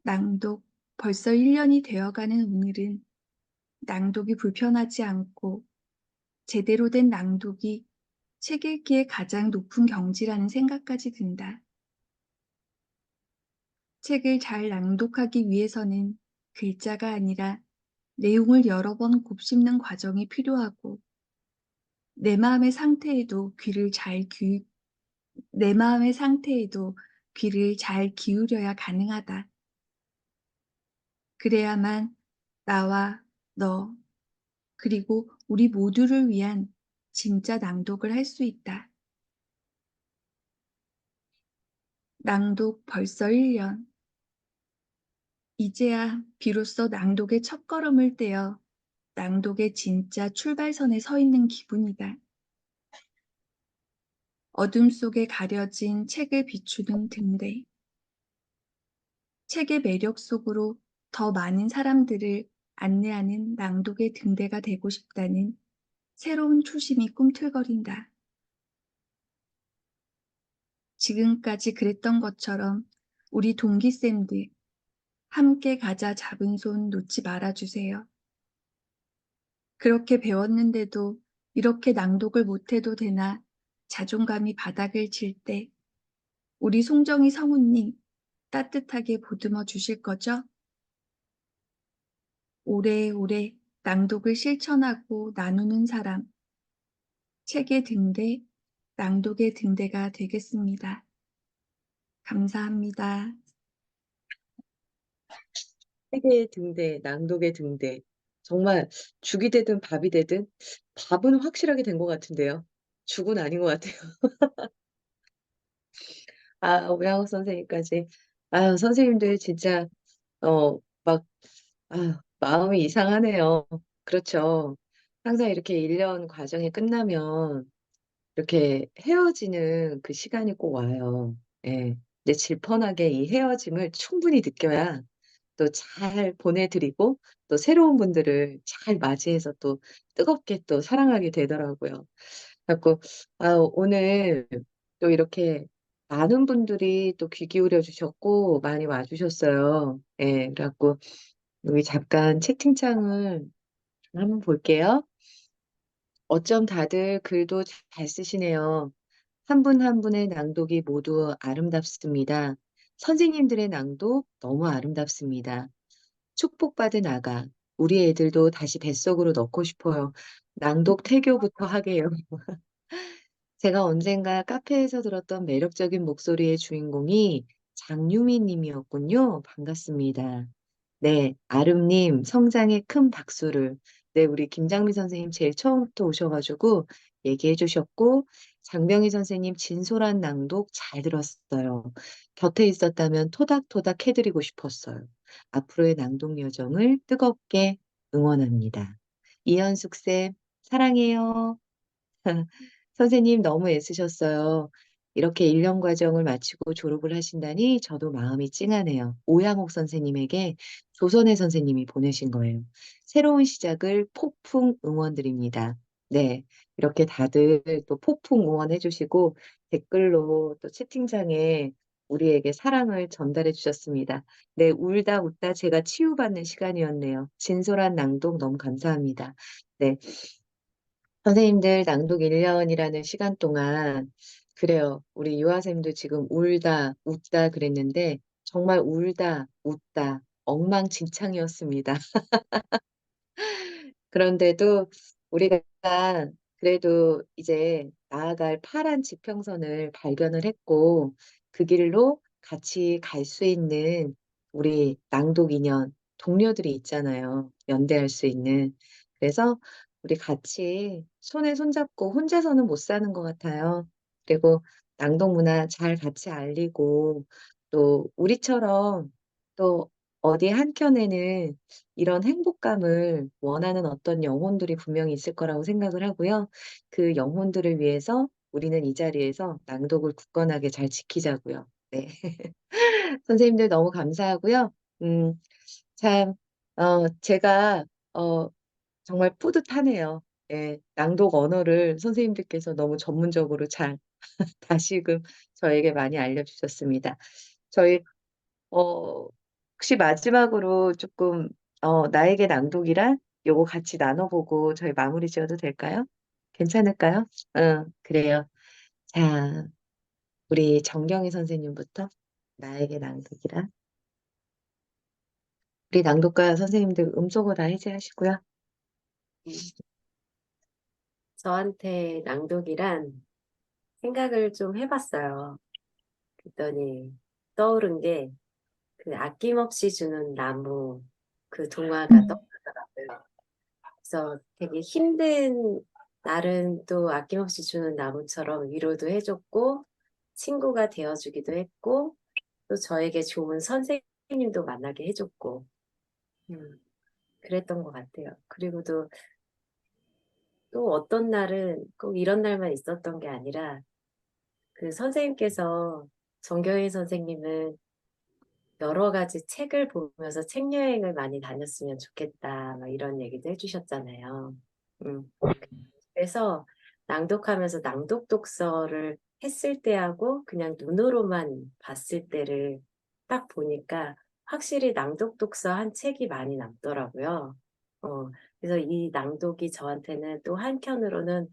낭독 벌써 1년이 되어가는 오늘은 낭독이 불편하지 않고 제대로 된 낭독이 책 읽기의 가장 높은 경지라는 생각까지 든다. 책을 잘 낭독하기 위해서는 글자가 아니라 내용을 여러 번 곱씹는 과정이 필요하고 내 마음의 상태에도 귀를 잘 기울여야 가능하다. 그래야만 나와 너 그리고 우리 모두를 위한 진짜 낭독을 할 수 있다. 낭독 벌써 1년. 이제야 비로소 낭독의 첫걸음을 떼어 낭독의 진짜 출발선에 서 있는 기분이다. 어둠 속에 가려진 책을 비추는 등대. 책의 매력 속으로 더 많은 사람들을 안내하는 낭독의 등대가 되고 싶다는 새로운 초심이 꿈틀거린다. 지금까지 그랬던 것처럼 우리 동기쌤들 함께 가자 잡은 손 놓지 말아주세요. 그렇게 배웠는데도 이렇게 낭독을 못해도 되나 자존감이 바닥을 칠 때 우리 송정희 성우님 따뜻하게 보듬어 주실 거죠? 오래오래 낭독을 실천하고 나누는 사람, 책의 등대, 낭독의 등대가 되겠습니다. 감사합니다. 책의 등대, 낭독의 등대. 정말 죽이 되든 밥이 되든 밥은 확실하게 된 것 같은데요. 죽은 아닌 것 같아요. 아, 오양호 선생님까지. 아유, 선생님들 진짜, 막, 마음이 이상하네요. 그렇죠. 항상 이렇게 1년 과정이 끝나면 이렇게 헤어지는 그 시간이 꼭 와요. 예. 이제 질펀하게 이 헤어짐을 충분히 느껴야 또 잘 보내드리고 또 새로운 분들을 잘 맞이해서 또 뜨겁게 또 사랑하게 되더라고요. 그래갖고 오늘 또 이렇게 많은 분들이 또 귀 기울여 주셨고 많이 와주셨어요. 예, 그래갖고 여기 잠깐 채팅창을 좀 한번 볼게요. 어쩜 다들 글도 잘 쓰시네요. 한 분 한 분의 낭독이 모두 아름답습니다. 선생님들의 낭독 너무 아름답습니다. 축복받은 아가, 우리 애들도 다시 뱃속으로 넣고 싶어요. 낭독 태교부터 하게요. 제가 언젠가 카페에서 들었던 매력적인 목소리의 주인공이 장유미 님이었군요. 반갑습니다. 네, 아름님 성장에 큰 박수를. 네, 우리 김장미 선생님 제일 처음부터 오셔가지고 얘기해 주셨고, 장병희 선생님 진솔한 낭독 잘 들었어요. 곁에 있었다면 토닥토닥 해드리고 싶었어요. 앞으로의 낭독 여정을 뜨겁게 응원합니다. 이현숙 쌤, 사랑해요. 선생님 너무 애쓰셨어요. 이렇게 1년 과정을 마치고 졸업을 하신다니 저도 마음이 찡하네요. 오양옥 선생님에게 조선혜 선생님이 보내신 거예요. 새로운 시작을 폭풍 응원드립니다. 네, 이렇게 다들 또 폭풍 응원해 주시고 댓글로 또 채팅창에 우리에게 사랑을 전달해 주셨습니다. 네, 울다 웃다 제가 치유받는 시간이었네요. 진솔한 낭독 너무 감사합니다. 네, 선생님들 낭독 1년이라는 시간 동안 그래요. 우리 유아쌤도 지금 울다 웃다 그랬는데 정말 울다 웃다 엉망진창이었습니다. 그런데도 우리가 그래도 이제 나아갈 파란 지평선을 발견을 했고 그 길로 같이 갈 수 있는 우리 낭독 인연 동료들이 있잖아요. 연대할 수 있는. 그래서 우리 같이 손에 손잡고 혼자서는 못 사는 것 같아요. 그리고 낭독 문화 잘 같이 알리고 또 우리처럼 또 어디 한켠에는 이런 행복감을 원하는 어떤 영혼들이 분명히 있을 거라고 생각을 하고요. 그 영혼들을 위해서 우리는 이 자리에서 낭독을 굳건하게 잘 지키자고요. 네. 선생님들 너무 감사하고요. 음, 참, 제가, 정말 뿌듯하네요. 예, 낭독 언어를 선생님들께서 너무 전문적으로 잘 다시금 저에게 많이 알려주셨습니다. 저희 혹시 마지막으로 조금, 나에게 낭독이란 요거 같이 나눠보고 저희 마무리 지어도 될까요? 괜찮을까요? 그래요. 자, 우리 정경희 선생님부터 나에게 낭독이란. 우리 낭독가 선생님들 음소거 다 해제하시고요. 저한테 낭독이란 생각을 좀 해봤어요. 그랬더니 떠오른 게 그 아낌없이 주는 나무 그 동화가 떠오르더라고요. 그래서 되게 힘든 날은 또 아낌없이 주는 나무처럼 위로도 해줬고 친구가 되어주기도 했고 또 저에게 좋은 선생님도 만나게 해줬고 그랬던 것 같아요. 그리고 또 어떤 날은 꼭 이런 날만 있었던 게 아니라 그 선생님께서 정경희 선생님은 여러 가지 책을 보면서 책 여행을 많이 다녔으면 좋겠다 막 이런 얘기도 해주셨잖아요. 그래서 낭독하면서 낭독 독서를 했을 때하고 그냥 눈으로만 봤을 때를 딱 보니까 확실히 낭독 독서 한 책이 많이 남더라고요. 그래서 이 낭독이 저한테는 또 한켠으로는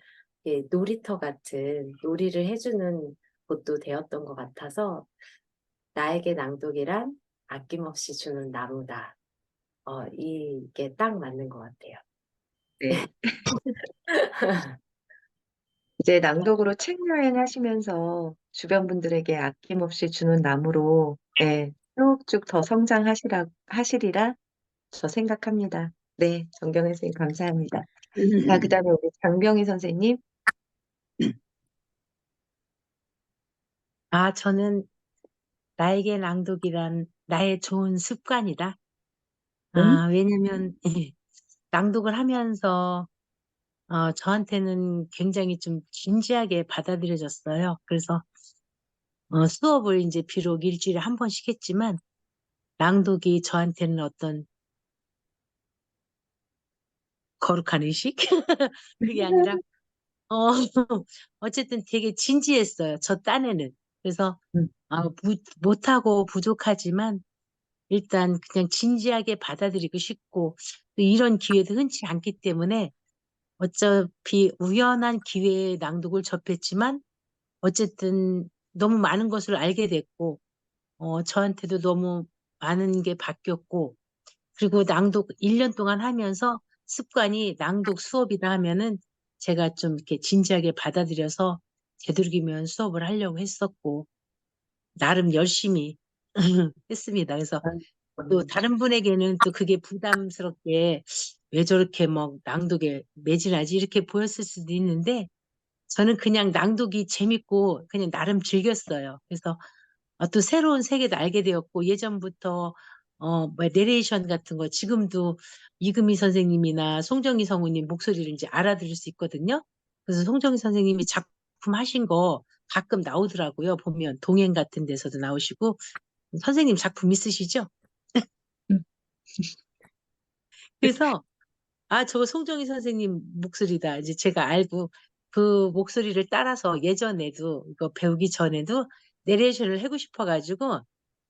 놀이터 같은 놀이를 해주는 곳도 되었던 것 같아서 나에게 낭독이란 아낌없이 주는 나무다. 이게 딱 맞는 것 같아요. 네. 이제 낭독으로 책 여행 하시면서 주변 분들에게 아낌없이 주는 나무로, 예, 쭉쭉 더 하시리라 저 생각합니다. 네, 정경혜 선생님 감사합니다. 자, 그 다음에 우리 장병희 선생님. 저는 나에게 낭독이란 나의 좋은 습관이다. 응? 왜냐면 낭독을 하면서 저한테는 굉장히 좀 진지하게 받아들여졌어요. 그래서 수업을 이제 비록 일주일에 한 번씩 했지만 낭독이 저한테는 어떤 거룩한 의식? 그게 아니라 어, 어쨌든 되게 진지했어요. 저 딴에는. 그래서 응. 못하고 부족하지만 일단 그냥 진지하게 받아들이고 싶고 또 이런 기회도 흔치 않기 때문에 어차피 우연한 기회에 낭독을 접했지만 어쨌든 너무 많은 것을 알게 됐고 저한테도 너무 많은 게 바뀌었고 그리고 낭독 1년 동안 하면서 습관이 낭독 수업이라 하면은 제가 좀 이렇게 진지하게 받아들여서 되도록이면 수업을 하려고 했었고 나름 열심히 했습니다. 그래서 또 다른 분에게는 또 그게 부담스럽게 왜 저렇게 뭐 낭독에 매진하지 이렇게 보였을 수도 있는데 저는 그냥 낭독이 재밌고 그냥 나름 즐겼어요. 그래서 또 새로운 세계도 알게 되었고 예전부터 뭐 내레이션 같은 거 지금도 이금희 선생님이나 송정희 성우님 목소리를 이제 알아들을 수 있거든요. 그래서 송정희 선생님이 작품 하신 거 가끔 나오더라고요. 보면 동행 같은 데서도 나오시고 선생님 작품 있으시죠? 응. 그래서 아, 저거 송정희 선생님 목소리다. 이제 제가 알고 그 목소리를 따라서 예전에도 이거 배우기 전에도 내레이션을 하고 싶어가지고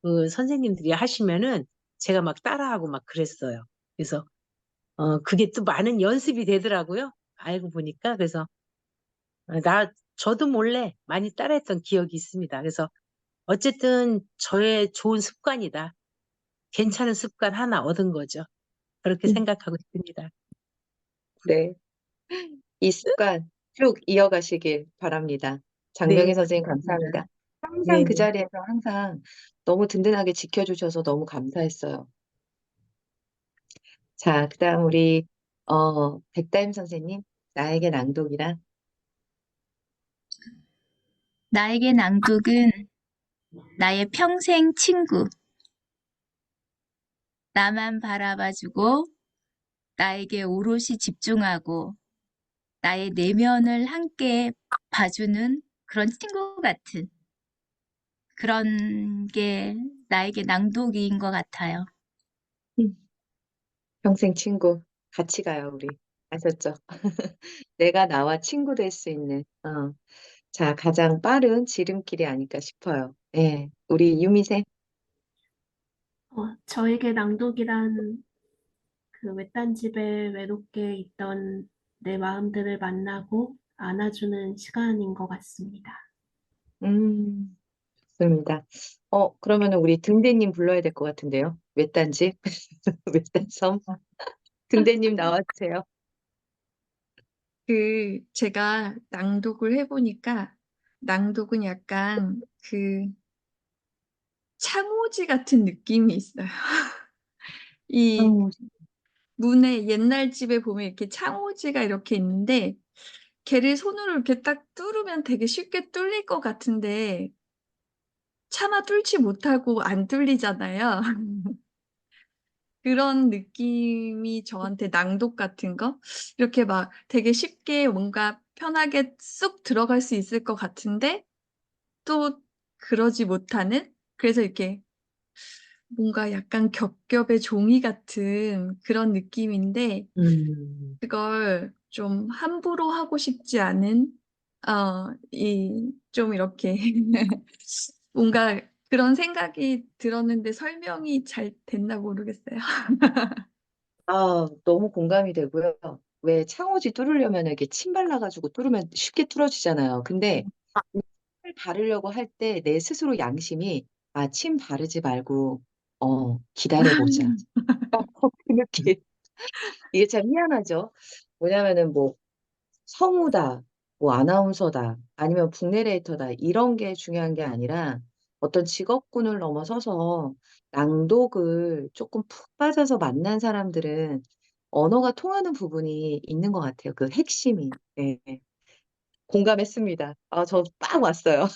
그 선생님들이 하시면은 제가 막 따라하고 막 그랬어요. 그래서 그게 또 많은 연습이 되더라고요. 알고 보니까. 그래서 저도 몰래 많이 따라했던 기억이 있습니다. 그래서 어쨌든 저의 좋은 습관이다. 괜찮은 습관 하나 얻은 거죠. 그렇게 음, 생각하고 있습니다. 네. 이 습관 쭉 이어가시길 바랍니다. 장명희 네, 선생님 감사합니다. 감사합니다. 항상 그 네네. 자리에서 항상 너무 든든하게 지켜주셔서 너무 감사했어요. 자, 그다음 우리 백다임 선생님, 나에게 낭독이란. 나에게 낭독은 나의 평생 친구, 나만 바라봐주고 나에게 오롯이 집중하고 나의 내면을 함께 봐주는 그런 친구 같은 그런 게 나에게 낭독인 것 같아요. 음, 평생 친구 같이 가요, 우리. 아셨죠? 내가 나와 친구 될 수 있는 자, 가장 빠른 지름길이 아닐까 싶어요. 예, 우리 유미쌤. 저에게 낭독이란 그 외딴 집에 외롭게 있던 내 마음들을 만나고 안아주는 시간인 것 같습니다. 좋습니다. 그러면은 우리 등대님 불러야 될 것 같은데요. 외딴집, 외딴섬. 등대님 나와주세요. 제가 낭독을 해보니까 낭독은 약간 창호지 같은 느낌이 있어요. 이 어, 문에 옛날 집에 보면 이렇게 창호지가 이렇게 있는데 걔를 손으로 이렇게 딱 뚫으면 되게 쉽게 뚫릴 것 같은데 차마 뚫지 못하고 안 뚫리잖아요. 그런 느낌이 저한테 낭독 같은 거 이렇게 막 되게 쉽게 뭔가 편하게 쑥 들어갈 수 있을 것 같은데 또 그러지 못하는 그래서 이렇게 뭔가 약간 겹겹의 종이 같은 그런 느낌인데 음, 그걸 좀 함부로 하고 싶지 않은 좀 이렇게 뭔가 그런 생각이 들었는데 설명이 잘 됐나 모르겠어요. 너무 공감이 되고요. 왜 창호지 뚫으려면 이렇게 침 발라가지고 뚫으면 쉽게 뚫어지잖아요. 근데 침을 바르려고 할 때 내 스스로 양심이 침 바르지 말고 기다려보자. 그 느낌. 이게 참 희한하죠. 뭐냐면은 뭐 성우다, 뭐 아나운서다, 아니면 북내레이터다 이런 게 중요한 게 아니라 어떤 직업군을 넘어서서 낭독을 조금 푹 빠져서 만난 사람들은 언어가 통하는 부분이 있는 것 같아요. 그 핵심이. 네, 공감했습니다. 저 빡 왔어요.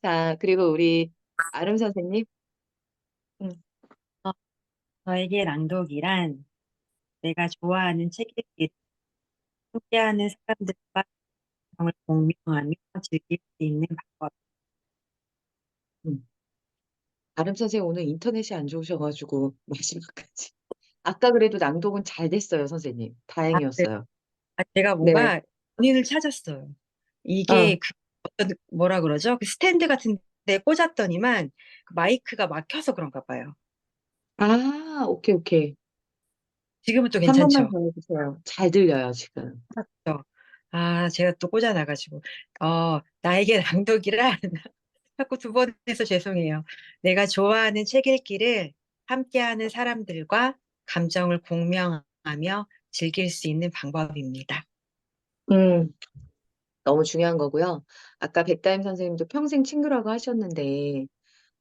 자, 그리고 우리 아름 선생님. 음, 어, 저에게 낭독이란 내가 좋아하는 책 읽기, 함께하는 사람들과 정을 공유하며 즐길 수 있는 방법. 음. 아름 선생님 오늘 인터넷이 안 좋으셔가지고 마지막까지. 아까 그래도 낭독은 잘 됐어요, 선생님. 아, 네. 다행이었어요. 제가 네. 뭔가 원인을 찾았어요. 아, 이게 어떤 뭐라 그러죠? 그 스탠드 같은 데 꽂았더니만 그 마이크가 막혀서 그런가 봐요. 오케이, 오케이. 지금은 또 한 번만 괜찮죠? 더 해주세요. 잘 들려요, 지금. 그렇죠? 제가 또 꽂아놔가지고 나에게 낭독이란 자꾸 두 번 해서 죄송해요. 내가 좋아하는 책 읽기를 함께하는 사람들과 감정을 공명하며 즐길 수 있는 방법입니다. 음, 너무 중요한 거고요. 아까 백다임 선생님도 평생 친구라고 하셨는데,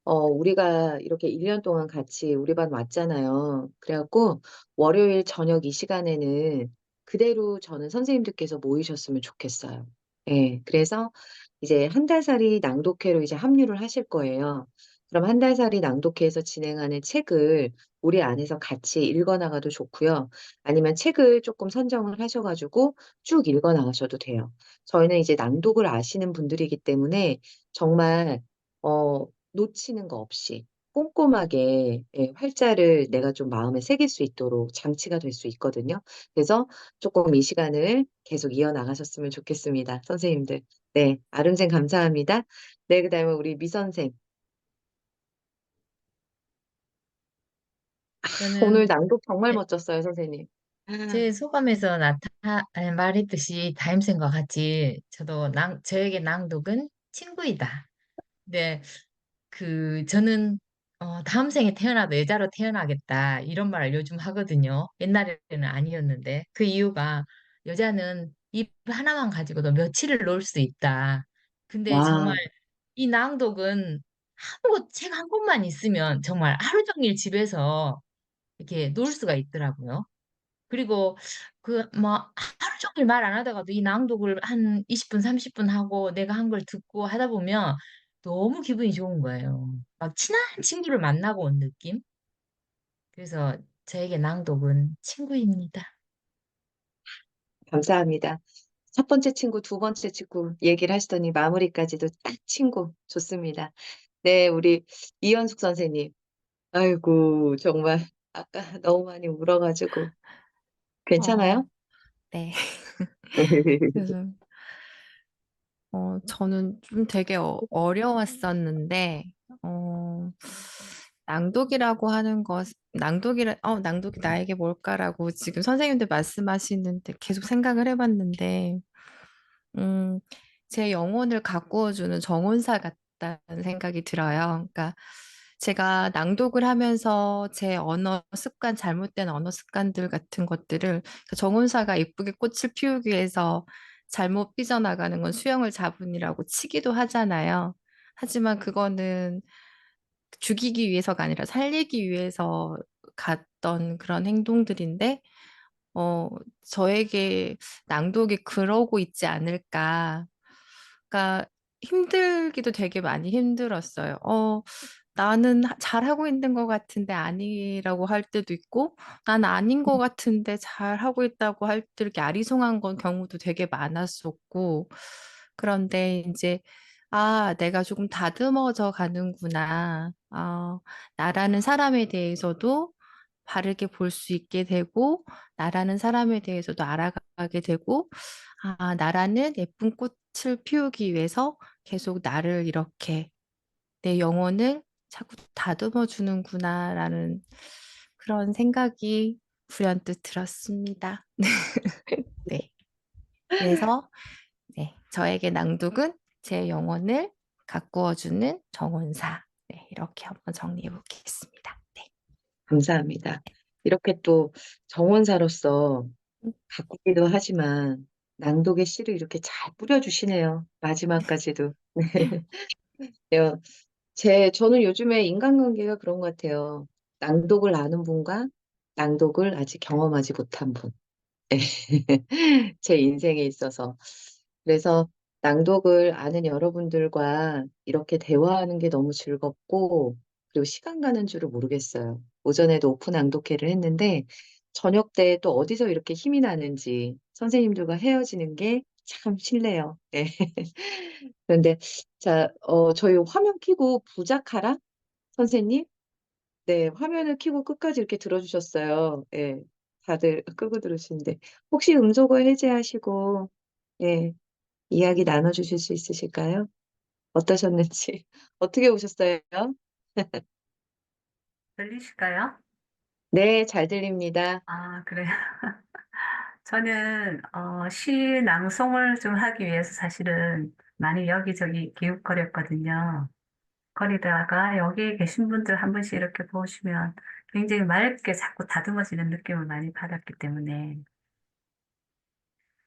우리가 이렇게 1년 동안 같이 우리 반 왔잖아요. 그래갖고 월요일 저녁 이 시간에는 그대로 저는 선생님들께서 모이셨으면 좋겠어요. 예, 그래서 이제 한 달살이 낭독회로 이제 합류를 하실 거예요. 그럼 한 달살이 낭독회에서 진행하는 책을 우리 안에서 같이 읽어나가도 좋고요. 아니면 책을 조금 선정을 하셔가지고 쭉 읽어나가셔도 돼요. 저희는 이제 낭독을 아시는 분들이기 때문에 정말 어, 놓치는 거 없이 꼼꼼하게 활자를 내가 좀 마음에 새길 수 있도록 장치가 될 수 있거든요. 그래서 조금 이 시간을 계속 이어나가셨으면 좋겠습니다. 선생님들. 네, 아름생 감사합니다. 네, 그다음에 우리 미 선생. 오늘 저는 낭독 정말 제, 멋졌어요, 선생님. 제 소감에서 말했듯이 다임쌤과 같이 저도 저에게 낭독은 친구이다. 네, 저는 다음 생에 태어나도 여자로 태어나겠다 이런 말을 요즘 하거든요. 옛날에는 아니었는데 그 이유가 여자는 입 하나만 가지고도 며칠을 놀 수 있다. 근데 정말 와, 이 낭독은 책 한 권만 있으면 정말 하루 종일 집에서 이렇게 놀 수가 있더라고요. 그리고 막 하루 종일 말 안 하다가도 이 낭독을 한 20분, 30분 하고 내가 한 걸 듣고 하다 보면 너무 기분이 좋은 거예요. 막 친한 친구를 만나고 온 느낌? 그래서 저에게 낭독은 친구입니다. 감사합니다. 첫 번째 친구, 두 번째 친구 얘기를 하시더니 마무리까지도 딱 친구. 좋습니다. 네, 우리 이현숙 선생님. 아이고, 정말 아까 너무 많이 울어가지고. 괜찮아요? 네. 그래서 저는 좀 되게 어려웠었는데, 어, 낭독이라고 하는 것, 낭독이 나에게 뭘까라고 지금 선생님들 말씀하시는데 계속 생각을 해봤는데, 음, 제 영혼을 가꾸어주는 정원사 같다는 생각이 들어요. 그러니까 제가 낭독을 하면서 제 언어 습관, 잘못된 언어 습관들 같은 것들을 그 정원사가 예쁘게 꽃을 피우기 위해서 잘못 삐져나가는 건 수영을 잡으니라고 치기도 하잖아요. 하지만 그거는 죽이기 위해서가 아니라 살리기 위해서 갔던 그런 행동들인데, 어, 저에게 낭독이 그러고 있지 않을까. 그러니까 힘들기도 되게 많이 힘들었어요. 나는 잘하고 있는 것 같은데 아니라고 할 때도 있고, 난 아닌 것 같은데 잘하고 있다고 할 때 이렇게 아리송한 건 경우도 되게 많았었고, 그런데 이제, 내가 조금 다듬어져 가는구나. 나라는 사람에 대해서도 바르게 볼 수 있게 되고, 나라는 사람에 대해서도 알아가게 되고, 나라는 예쁜 꽃을 피우기 위해서 계속 나를 이렇게 내 영혼을 자꾸 다듬어 주는구나라는 그런 생각이 불현듯 들었습니다. 네. 그래서 네, 저에게 낭독은 제 영혼을 가꾸어 주는 정원사. 네, 이렇게 한번 정리해 보겠습니다. 네. 감사합니다. 이렇게 또 정원사로서 가꾸기도 하지만 낭독의 씨를 이렇게 잘 뿌려주시네요. 마지막까지도. 네. 저는 요즘에 인간관계가 그런 것 같아요. 낭독을 아는 분과 낭독을 아직 경험하지 못한 분. 네. 제 인생에 있어서. 그래서 낭독을 아는 여러분들과 이렇게 대화하는 게 너무 즐겁고, 그리고 시간 가는 줄을 모르겠어요. 오전에도 오픈 낭독회를 했는데, 저녁 때 또 어디서 이렇게 힘이 나는지 선생님들과 헤어지는 게 참 싫네요. 네. 그런데, 자, 저희 화면 켜고 부작하라? 선생님? 네, 화면을 켜고 끝까지 이렇게 들어주셨어요. 예, 다들 끄고 들으시는데. 혹시 음소거 해제하시고, 예, 이야기 나눠주실 수 있으실까요? 어떠셨는지. 어떻게 오셨어요? 들리실까요? 네, 잘 들립니다. 아, 그래요. 저는 시 낭송을 좀 하기 위해서 사실은 많이 여기저기 기웃거렸거든요. 거리다가 여기 계신 분들 한 분씩 이렇게 보시면 굉장히 맑게 자꾸 다듬어지는 느낌을 많이 받았기 때문에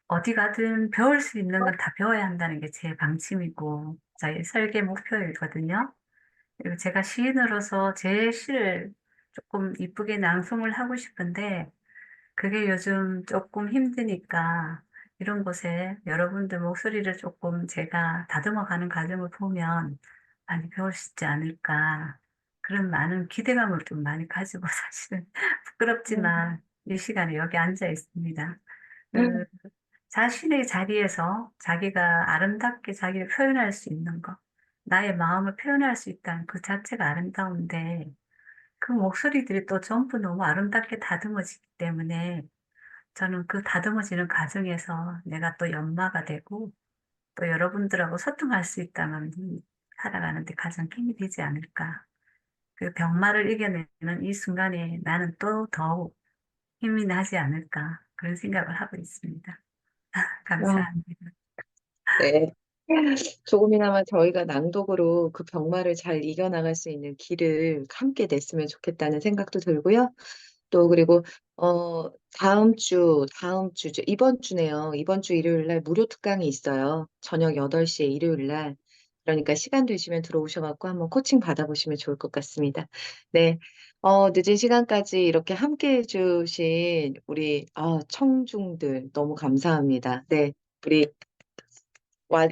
어디 가든 배울 수 있는 건 다 배워야 한다는 게 제 방침이고 저의 설계 목표이거든요. 그리고 제가 시인으로서 제 시를 조금 이쁘게 낭송을 하고 싶은데 그게 요즘 조금 힘드니까 이런 곳에 여러분들 목소리를 조금 제가 다듬어가는 과정을 보면 많이 배울 수 있지 않을까. 그런 많은 기대감을 좀 많이 가지고 사실은 부끄럽지만 이 시간에 여기 앉아 있습니다. 그 자신의 자리에서 자기가 아름답게 자기를 표현할 수 있는 것. 나의 마음을 표현할 수 있다는 그 자체가 아름다운데 그 목소리들이 또 전부 너무 아름답게 다듬어지기 때문에 저는 그 다듬어지는 과정에서 내가 또 연마가 되고 또 여러분들하고 소통할 수 있다면 살아가는데 가장 힘이 되지 않을까. 그 병마를 이겨내는 이 순간에 나는 또 더욱 힘이 나지 않을까. 그런 생각을 하고 있습니다. 와, 감사합니다. 네. 조금이나마 저희가 낭독으로 그 병마를 잘 이겨나갈 수 있는 길을 함께 냈으면 좋겠다는 생각도 들고요. 또 그리고 다음 주 이번 주네요. 이번 주 일요일 날 무료 특강이 있어요. 저녁 8시에 일요일 날. 그러니까 시간 되시면 들어오셔갖고 한번 코칭 받아보시면 좋을 것 같습니다. 네. 늦은 시간까지 이렇게 함께 해주신 우리 청중들 너무 감사합니다. 네. 우리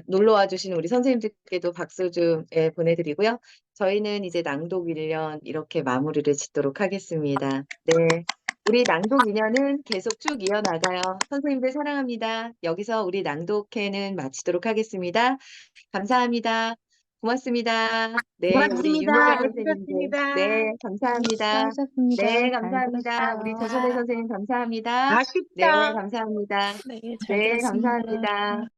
놀러 와주신 우리 선생님들께도 박수 좀 보내드리고요. 저희는 이제 낭독 1년 이렇게 마무리를 짓도록 하겠습니다. 네. 우리 낭독 2년은 계속 쭉 이어나가요. 선생님들 사랑합니다. 여기서 우리 낭독회는 마치도록 하겠습니다. 감사합니다. 고맙습니다. 네, 우리 고맙습니다. 윤호정 잘 선생님들. 들었습니다. 네, 감사합니다. 수고하셨습니다. 네, 잘 감사합니다. 우리 들었어요. 조선혜 선생님 감사합니다. 네, 아쉽다. 감사합니다. 네, 잘 네, 들었습니다. 감사합니다.